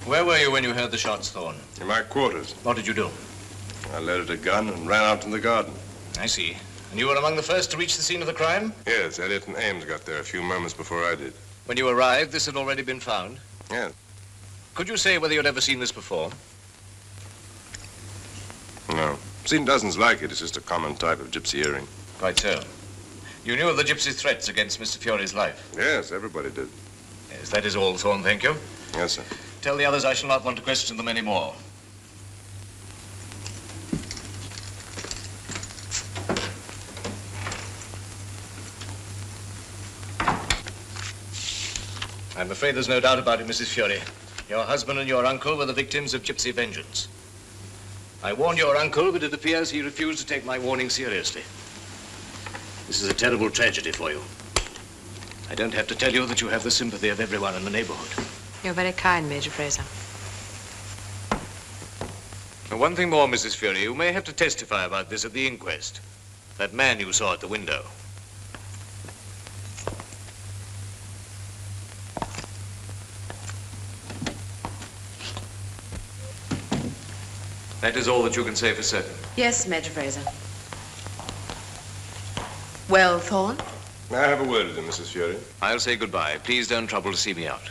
Where were you when you heard the shots, Thorne? In my quarters. What did you do? I loaded a gun and ran out in the garden. I see. And you were among the first to reach the scene of the crime? Yes, Elliot and Ames got there a few moments before I did. When you arrived, this had already been found? Yes. Could you say whether you'd ever seen this before? No. Seen dozens like it. It's just a common type of gypsy earring. Quite so. You knew of the gypsy's threats against Mr. Fury's life? Yes, everybody did. Yes, that is all, Thorne, thank you. Yes, sir. Tell the others I shall not want to question them any more. I'm afraid there's no doubt about it, Mrs. Fury. Your husband and your uncle were the victims of gypsy vengeance. I warned your uncle, but it appears he refused to take my warning seriously. This is a terrible tragedy for you. I don't have to tell you that you have the sympathy of everyone in the neighborhood. You're very kind, Major Fraser. And one thing more, Mrs. Fury. You may have to testify about this at the inquest. That man you saw at the window. That is all that you can say for certain. Yes, Major Fraser. Well, Thorne? May I have a word with him, Mrs. Fury? I'll say goodbye. Please don't trouble to see me out.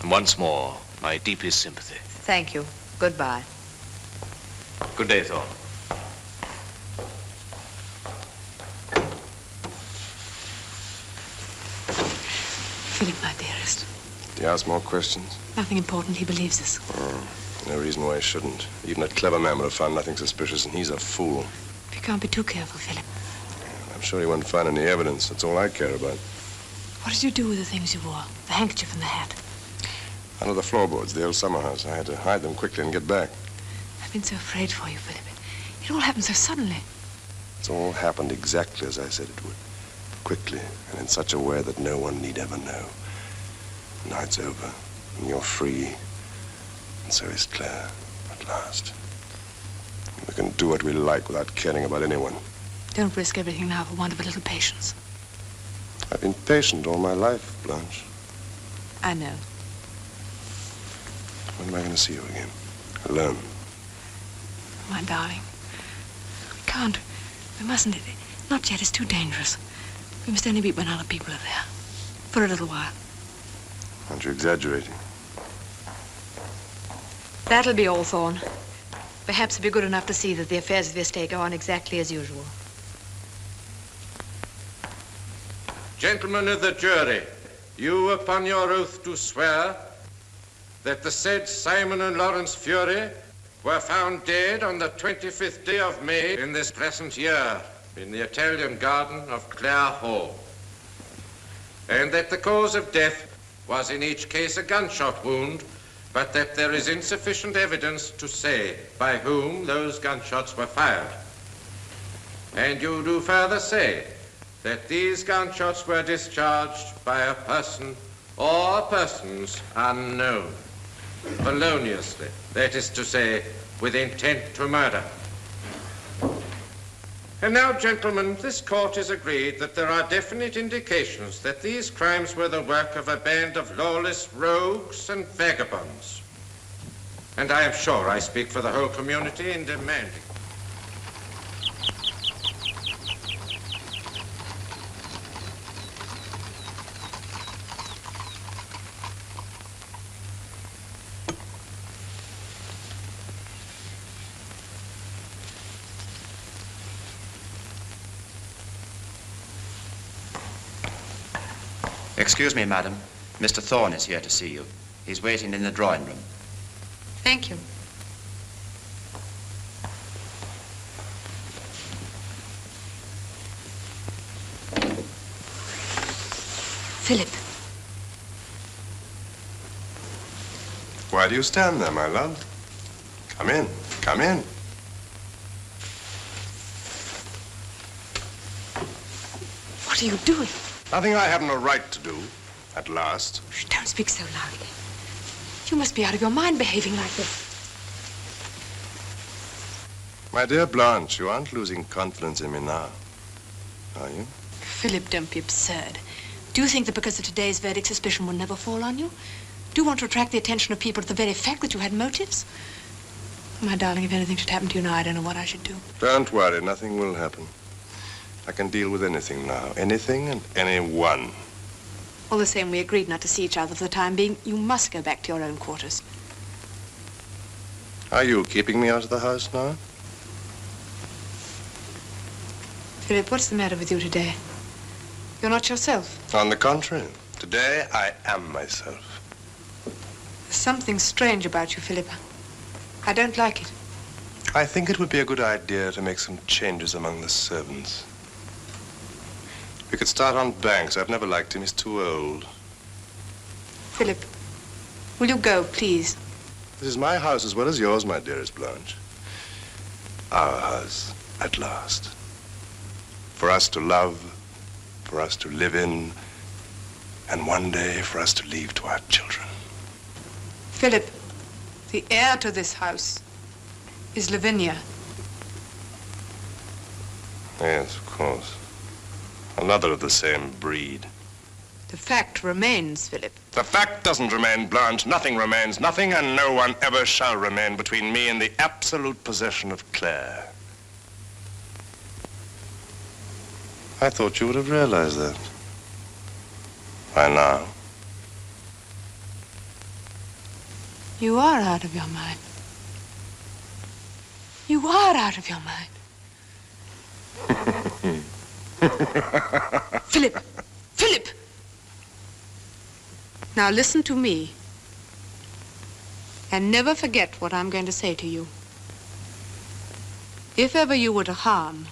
And once more, my deepest sympathy. Thank you. Goodbye. Good day, Thorne. Philip, my dearest. Do you ask more questions? Nothing important. He believes us. No reason why he shouldn't. Even a clever man would have found nothing suspicious, and he's a fool. You can't be too careful, Philip. I'm sure he won't find any evidence. That's all I care about. What did you do with the things you wore? The handkerchief and the hat? Under the floorboards, the old summer house. I had to hide them quickly and get back. I've been so afraid for you, Philip. It all happened so suddenly. It's all happened exactly as I said it would. Quickly, and in such a way that no one need ever know. Now it's over, and you're free. And so is Claire, at last. We can do what we like without caring about anyone. Don't risk everything now for want of a little patience. I've been patient all my life, Blanche. I know. When am I going to see you again? Alone? My darling. We can't. We mustn't. Not yet. It's too dangerous. We must only meet when other people are there. For a little while. Aren't you exaggerating? That'll be all, Thorne. Perhaps it'll be good enough to see that the affairs of the estate go on exactly as usual. Gentlemen of the jury, you upon your oath do swear that the said Simon and Lawrence Fury were found dead on the 25th day of May in this present year in the Italian garden of Clare Hall, and that the cause of death was in each case a gunshot wound, but that there is insufficient evidence to say by whom those gunshots were fired. And you do further say that these gunshots were discharged by a person or persons unknown, feloniously, that is to say, with intent to murder. And now, gentlemen, this court is agreed that there are definite indications that these crimes were the work of a band of lawless rogues and vagabonds. And I am sure I speak for the whole community in demanding. Excuse me, madam. Mr. Thorne is here to see you. He's waiting in the drawing room. Thank you. Philip. Why do you stand there, my love? Come in. Come in. What are you doing? Nothing I haven't a right to do, at last. Shh, don't speak so loudly. You must be out of your mind behaving like this. My dear Blanche, you aren't losing confidence in me now, are you? Philip, don't be absurd. Do you think that because of today's verdict, suspicion will never fall on you? Do you want to attract the attention of people to the very fact that you had motives? My darling, if anything should happen to you now, I don't know what I should do. Don't worry, nothing will happen. I can deal with anything now. Anything and anyone. All the same, we agreed not to see each other for the time being. You must go back to your own quarters. Are you keeping me out of the house now? Philip, what's the matter with you today? You're not yourself. On the contrary, today I am myself. There's something strange about you, Philip. I don't like it. I think it would be a good idea to make some changes among the servants. We could start on Banks. I've never liked him. He's too old. Philip, will you go, please? This is my house as well as yours, my dearest Blanche. Our house, at last. For us to love, for us to live in, and one day for us to leave to our children. Philip, the heir to this house is Lavinia. Yes, of course. Another of the same breed. The fact remains, Philip. The fact doesn't remain, Blanche. Nothing remains. Nothing and no one ever shall remain between me and the absolute possession of Clare. I thought you would have realized that by now. You are out of your mind. You are out of your mind. Philip! Philip! Now listen to me. And never forget what I'm going to say to you. If ever you were to harm,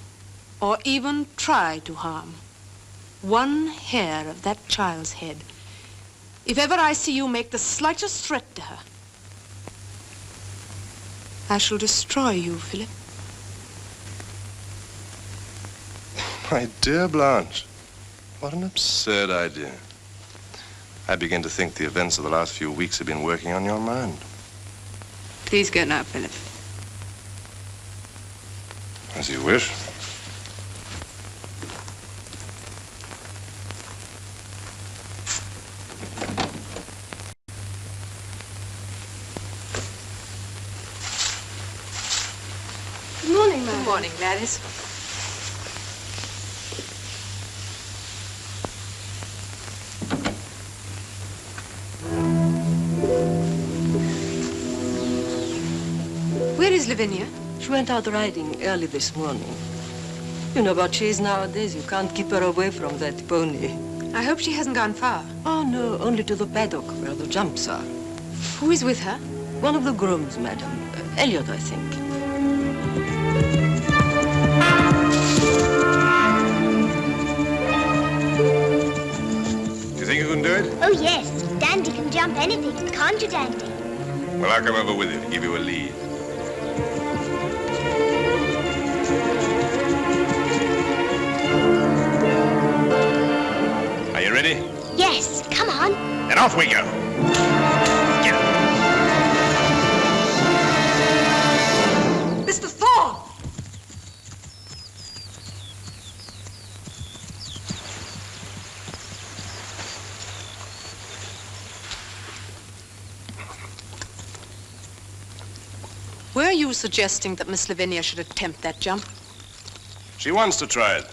or even try to harm, one hair of that child's head, if ever I see you make the slightest threat to her, I shall destroy you, Philip. My dear Blanche, what an absurd idea. I begin to think the events of the last few weeks have been working on your mind. Please go now, Philip. As you wish. Good morning, ma'am. Good morning, Gladys. Where is Lavinia? She went out riding early this morning. You know what she is nowadays. You can't keep her away from that pony. I hope she hasn't gone far. Oh, no, only to the paddock where the jumps are. Who is with her? One of the grooms, madam. Elliot, I think. Do you think you can do it? Oh, yes. Dandy can jump anything, can't you, Dandy? Well, I'll come over with you to give you a lead. Are you ready? Yes, come on. Then off we go. Mr. Thorne! Were you suggesting that Miss Lavinia should attempt that jump? She wants to try it.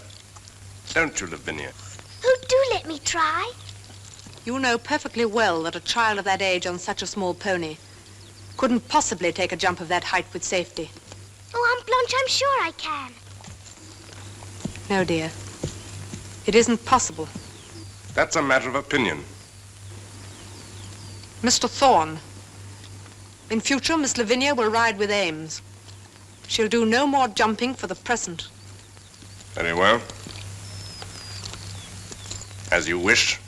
Don't you, Lavinia? Oh, do let me try. You know perfectly well that a child of that age on such a small pony couldn't possibly take a jump of that height with safety. Oh, Aunt Blanche, I'm sure I can. No, dear. It isn't possible. That's a matter of opinion. Mr. Thorne, in future, Miss Lavinia will ride with Ames. She'll do no more jumping for the present. Very well. As you wish.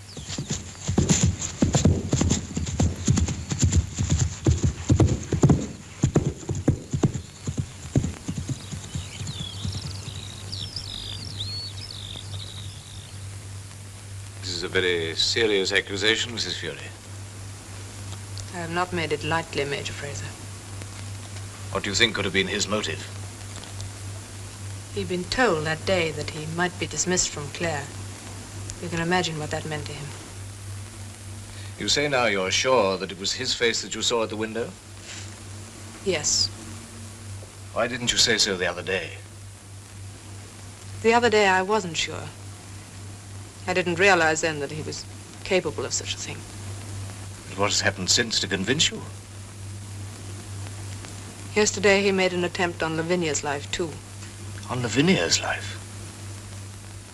This is a very serious accusation, Mrs. Fury. I have not made it lightly, Major Fraser. What do you think could have been his motive? He'd been told that day that he might be dismissed from Clare. You can imagine what that meant to him. You say now you're sure that it was his face that you saw at the window? Yes. Why didn't you say so the other day? The other day I wasn't sure. I didn't realize then that he was capable of such a thing. But what has happened since to convince you? Yesterday he made an attempt on Lavinia's life, too. On Lavinia's life?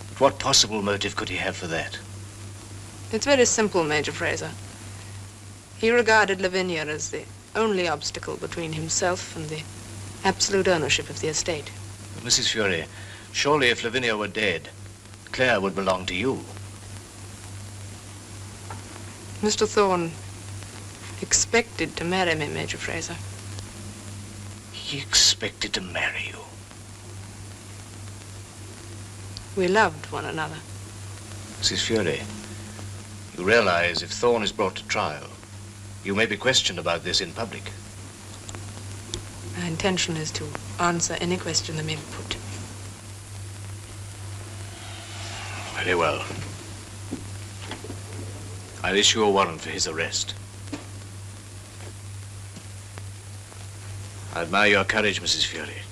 But what possible motive could he have for that? It's very simple, Major Fraser. He regarded Lavinia as the only obstacle between himself and the absolute ownership of the estate. But Mrs. Fury, surely if Lavinia were dead, Clare would belong to you. Mr. Thorne expected to marry me, Major Fraser. He expected to marry you? We loved one another. Mrs. Fury, you realize if Thorne is brought to trial, you may be questioned about this in public. My intention is to answer any question that may be put to me. Very well. I'll issue a warrant for his arrest. I admire your courage, Mrs. Fury.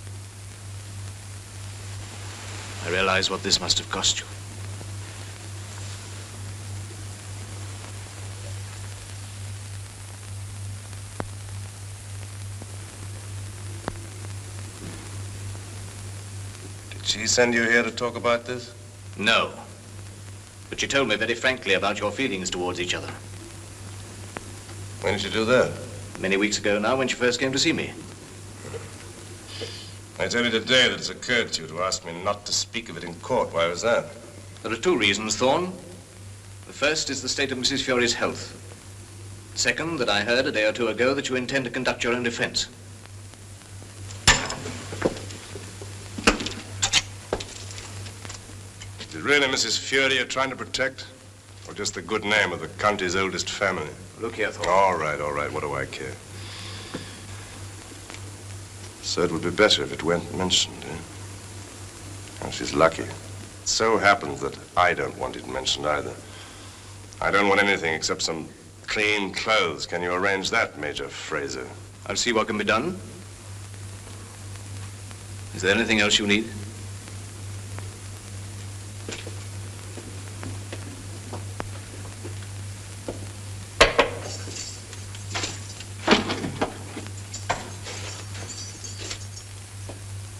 I realize what this must have cost you. Did she send you here to talk about this? No. But she told me very frankly about your feelings towards each other. When did she do that? Many weeks ago now, when she first came to see me. I tell you today that it's occurred to you to ask me not to speak of it in court. Why was that? There are two reasons, Thorne. The first is the state of Mrs. Fury's health. Second, that I heard a day or two ago that you intend to conduct your own defense. Is it really Mrs. Fury you're trying to protect? Or just the good name of the county's oldest family? Look here, Thorne. All right. What do I care? So it would be better if it weren't mentioned, eh? And she's lucky. It so happens that I don't want it mentioned either. I don't want anything except some clean clothes. Can you arrange that, Major Fraser? I'll see what can be done. Is there anything else you need?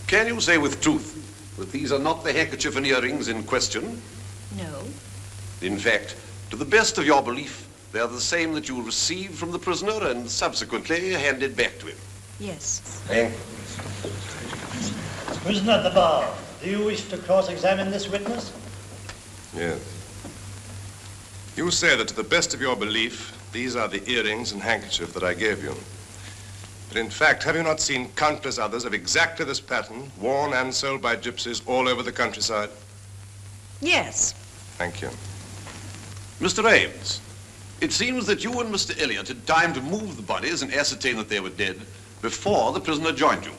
Can you say with truth that these are not the handkerchief and earrings in question? No. In fact, to the best of your belief, they are the same that you received from the prisoner and subsequently handed back to him. Yes. Prisoner at the bar, do you wish to cross-examine this witness? Yes. You say that to the best of your belief, these are the earrings and handkerchief that I gave you. But in fact, have you not seen countless others of exactly this pattern, worn and sold by gypsies all over the countryside? Yes. Thank you. Mr. Ames, it seems that you and Mr. Elliot had time to move the bodies and ascertain that they were dead before the prisoner joined you,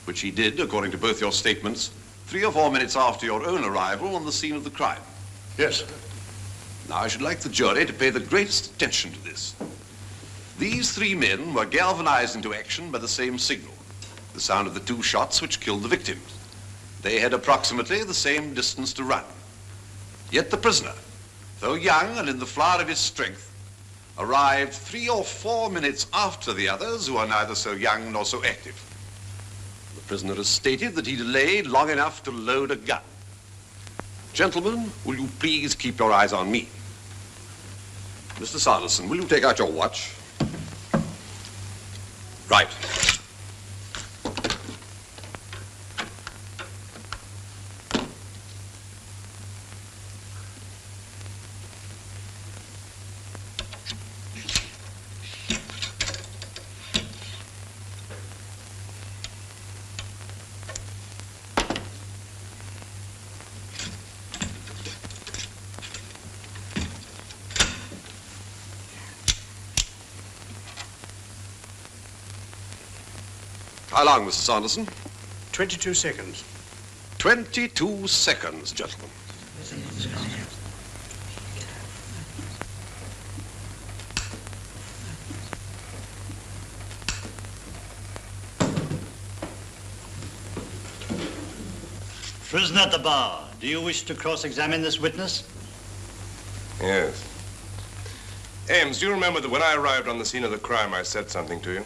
which he did, according to both your statements, 3 or 4 minutes after your own arrival on the scene of the crime. Yes. Now, I should like the jury to pay the greatest attention to this. These 3 men were galvanized into action by the same signal, the sound of the 2 shots which killed the victims. They had approximately the same distance to run. Yet the prisoner, though young and in the flower of his strength, arrived 3 or 4 minutes after the others, who are neither so young nor so active. The prisoner has stated that he delayed long enough to load a gun. Gentlemen, will you please keep your eyes on me? Mr. Sanderson, will you take out your watch? Right. How long, Mr. Sanderson? 22 seconds. 22 seconds, gentlemen. Prisoner at the bar, do you wish to cross-examine this witness? Yes. Ames, do you remember that when I arrived on the scene of the crime, I said something to you?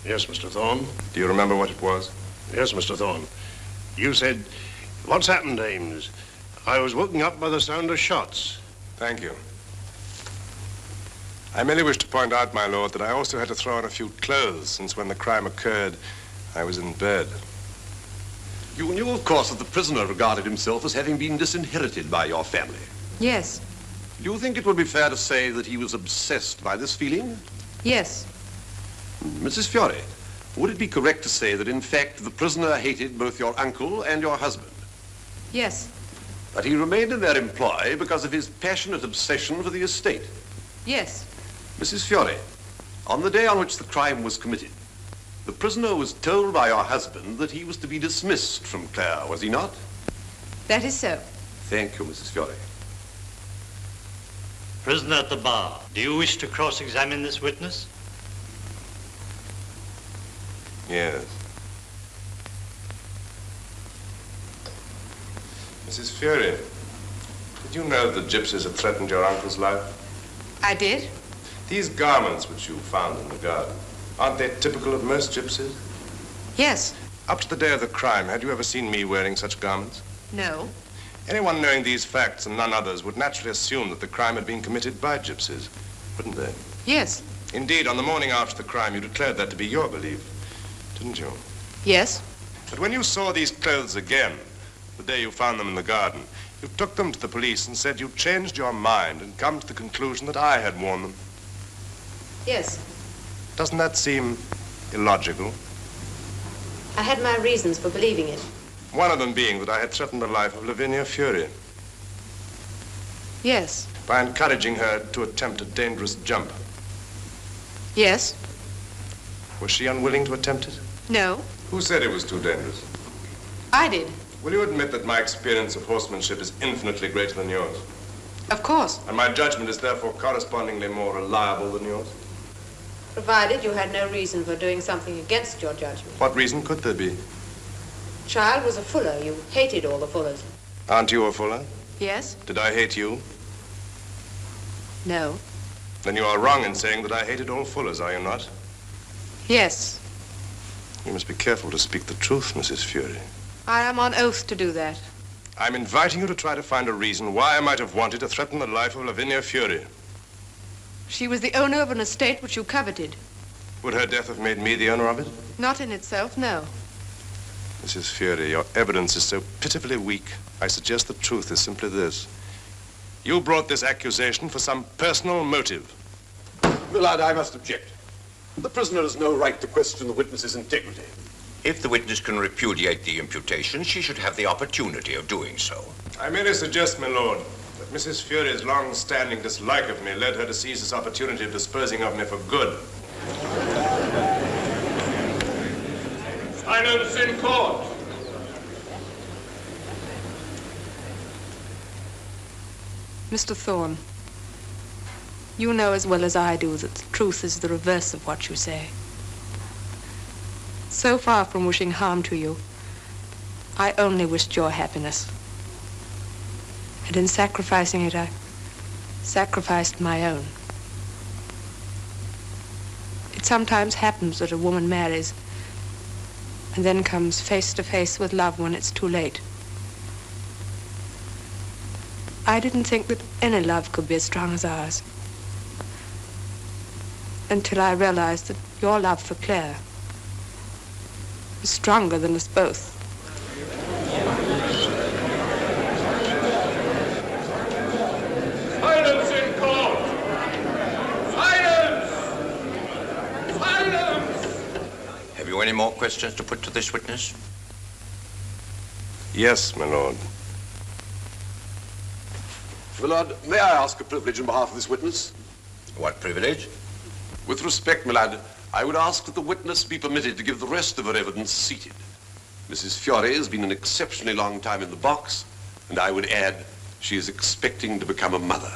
Yes, Mr. Thorne. Do you remember what it was? Yes, Mr. Thorne. You said, "What's happened, Ames? I was woken up by the sound of shots." Thank you. I merely wish to point out, my lord, that I also had to throw on a few clothes, since when the crime occurred, I was in bed. You knew, of course, that the prisoner regarded himself as having been disinherited by your family. Yes. Do you think it would be fair to say that he was obsessed by this feeling? Yes. Mrs. Fury, would it be correct to say that, in fact, the prisoner hated both your uncle and your husband? Yes. But he remained in their employ because of his passionate obsession for the estate. Yes. Mrs. Fury, on the day on which the crime was committed, the prisoner was told by your husband that he was to be dismissed from Clare, was he not? That is so. Thank you, Mrs. Fury. Prisoner at the bar, do you wish to cross-examine this witness? Yes. Mrs. Fury, did you know that the gypsies had threatened your uncle's life? I did. These garments which you found in the garden, aren't they typical of most gypsies? Yes. Up to the day of the crime, had you ever seen me wearing such garments? No. Anyone knowing these facts and none others would naturally assume that the crime had been committed by gypsies, wouldn't they? Yes. Indeed, on the morning after the crime, you declared that to be your belief, didn't you? Yes. But when you saw these clothes again, the day you found them in the garden, you took them to the police and said you changed your mind and come to the conclusion that I had worn them. Yes. Doesn't that seem illogical? I had my reasons for believing it. One of them being that I had threatened the life of Lavinia Fury Yes. by encouraging her to attempt a dangerous jump. Yes. Was she unwilling to attempt it? No. Who said it was too dangerous? I did. Will you admit that my experience of horsemanship is infinitely greater than yours? Of course. And my judgment is therefore correspondingly more reliable than yours? Provided you had no reason for doing something against your judgment. What reason could there be? Child was a fuller. You hated all the fullers. Aren't you a fuller? Yes. Did I hate you? No. Then you are wrong in saying that I hated all fullers, are you not? Yes. You must be careful to speak the truth, Mrs. Fury. I am on oath to do that. I'm inviting you to try to find a reason why I might have wanted to threaten the life of Lavinia Fury. She was the owner of an estate which you coveted. Would her death have made me the owner of it? Not in itself, no. Mrs. Fury, your evidence is so pitifully weak. I suggest the truth is simply this. You brought this accusation for some personal motive. Millard, I must object. The prisoner has no right to question the witness's integrity. If the witness can repudiate the imputation, she should have the opportunity of doing so. I merely suggest, my lord, that Mrs. Fury's long-standing dislike of me led her to seize this opportunity of disposing of me for good. Silence in court. Mr. Thorne, you know as well as I do that the truth is the reverse of what you say. So far from wishing harm to you, I only wished your happiness. And in sacrificing it, I sacrificed my own. It sometimes happens that a woman marries and then comes face to face with love when it's too late. I didn't think that any love could be as strong as ours, until I realized that your love for Clare was stronger than us both. Silence in court! Silence! Silence! Have you any more questions to put to this witness? Yes, my lord. Millard, may I ask a privilege on behalf of this witness? What privilege? With respect, Millard, I would ask that the witness be permitted to give the rest of her evidence seated. Mrs. Fury has been an exceptionally long time in the box, and I would add, she is expecting to become a mother.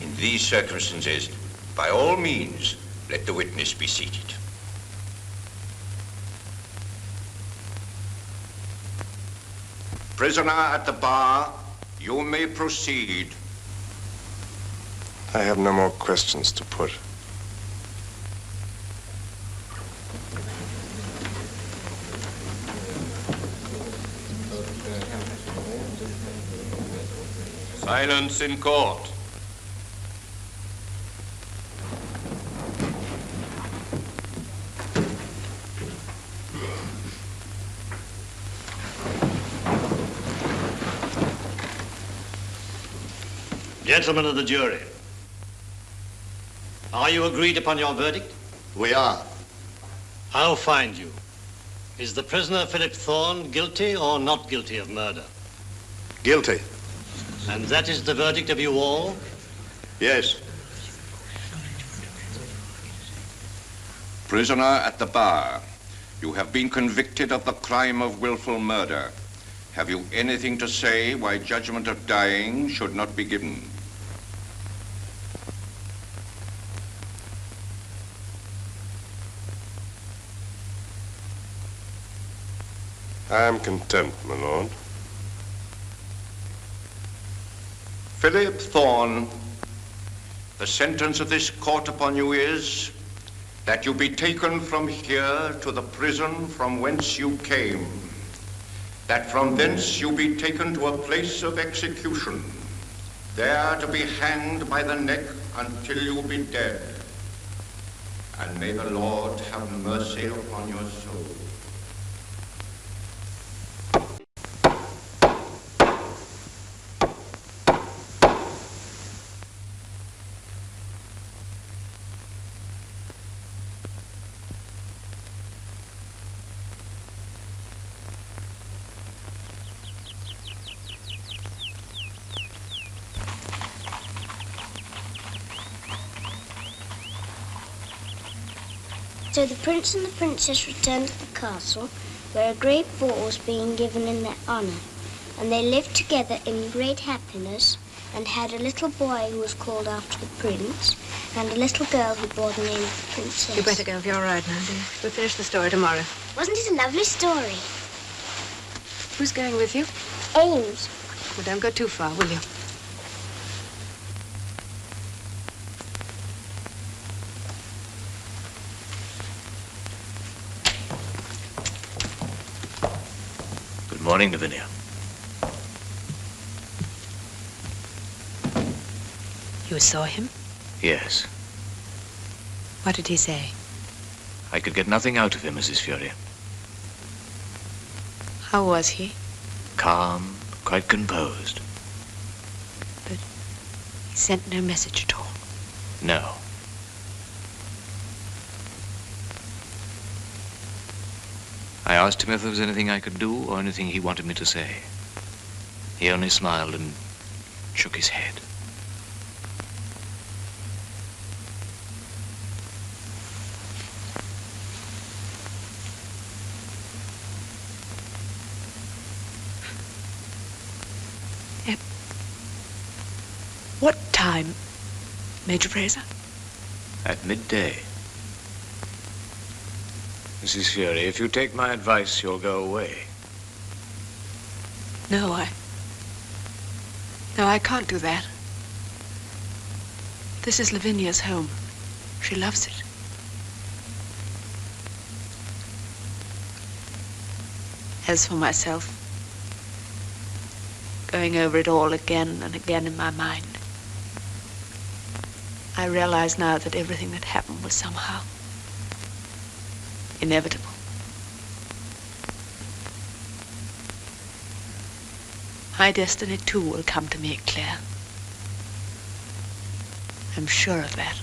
In these circumstances, by all means, let the witness be seated. Prisoner at the bar, you may proceed. I have no more questions to put. Silence in court. Gentlemen of the jury, are you agreed upon your verdict? We are. I'll find you. Is the prisoner Philip Thorne guilty or not guilty of murder? Guilty. And that is the verdict of you all? Yes. Prisoner at the bar, you have been convicted of the crime of willful murder. Have you anything to say why judgment of dying should not be given? I am content, my lord. Philip Thorne, the sentence of this court upon you is that you be taken from here to the prison from whence you came, that from thence you be taken to a place of execution, there to be hanged by the neck until you be dead. And may the Lord have mercy upon your soul. So the prince and the princess returned to the castle, where a great ball was being given in their honor, and they lived together in great happiness, and had a little boy who was called after the prince, and a little girl who bore the name of the princess. You better go if you're all right now, dear. We'll finish the story tomorrow. Wasn't it a lovely story? Who's going with you? Ames. Well, don't go too far, will you? Good morning, Lavinia. You saw him? Yes. What did he say? I could get nothing out of him, Mrs. Fury. How was he? Calm, quite composed. But he sent no message at all. No. I asked him if there was anything I could do or anything he wanted me to say. He only smiled and shook his head. At what time, Major Fraser? At midday. Mrs. Fury, if you take my advice, you'll go away. No, I can't do that. This is Lavinia's home. She loves it. As for myself, going over it all again and again in my mind, I realize now that everything that happened was somehow inevitable. My destiny, too, will come to me, Claire. I'm sure of that.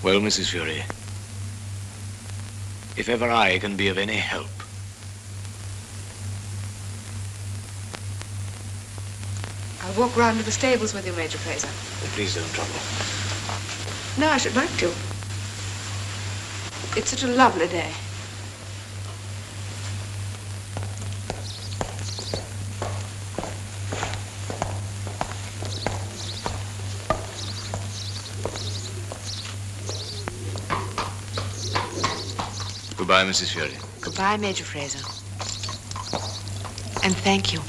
Well, Mrs. Fury, if ever I can be of any help. I'll walk round to the stables with you, Major Fraser. Please don't trouble. No, I should like to. It's such a lovely day. Goodbye, Mrs. Fury. Goodbye, Major Fraser. And thank you.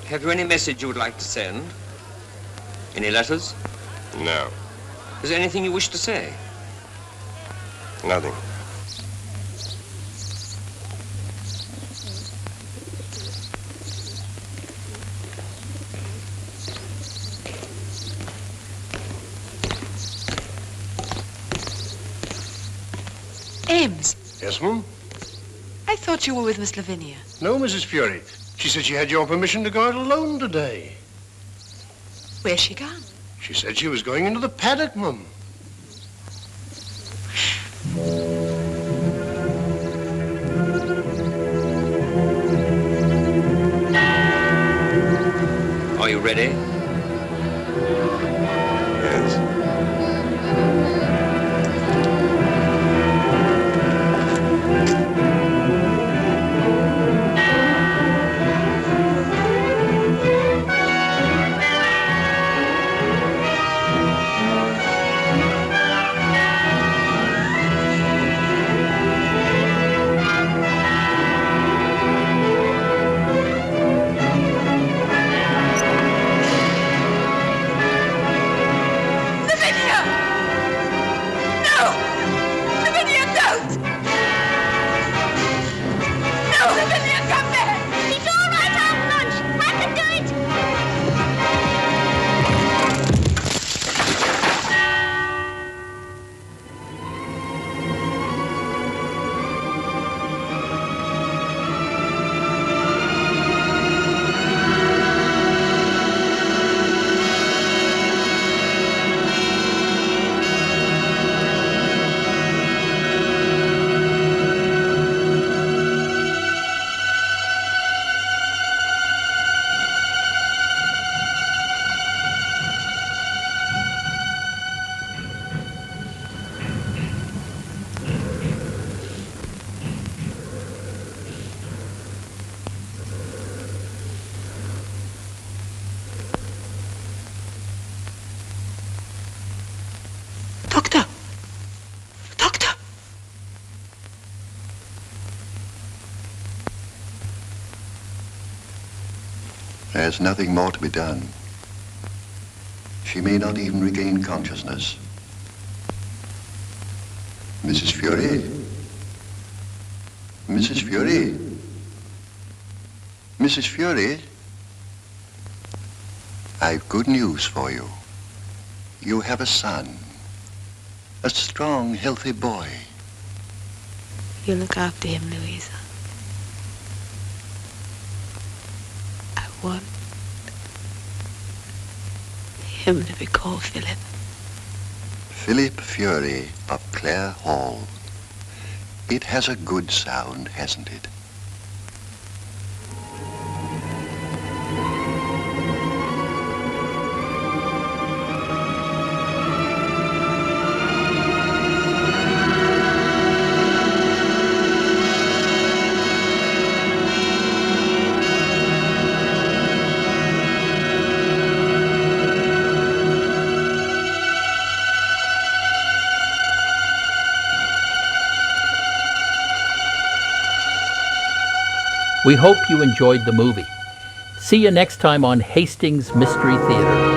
Have you any message you would like to send? Any letters? No. Is there anything you wish to say? Nothing. James, Yes, ma'am? I thought you were with Miss Lavinia. No, Mrs. Fury. She said she had your permission to go out alone today. Where's she gone? She said she was going into the paddock, ma'am. Are you ready? Yes. There's nothing more to be done. She may not even regain consciousness. Mrs. Fury? Mrs. Fury? Mrs. Fury? I've good news for you. You have a son. A strong, healthy boy. You look after him, Louisa. I want him to be called Philip. Philip Fury of Clare Hall. It has a good sound, hasn't it? We hope you enjoyed the movie. See you next time on Hastings Mystery Theater.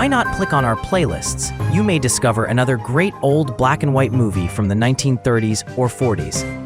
why not click on our playlists? You may discover another great old black and white movie from the 1930s or 40s.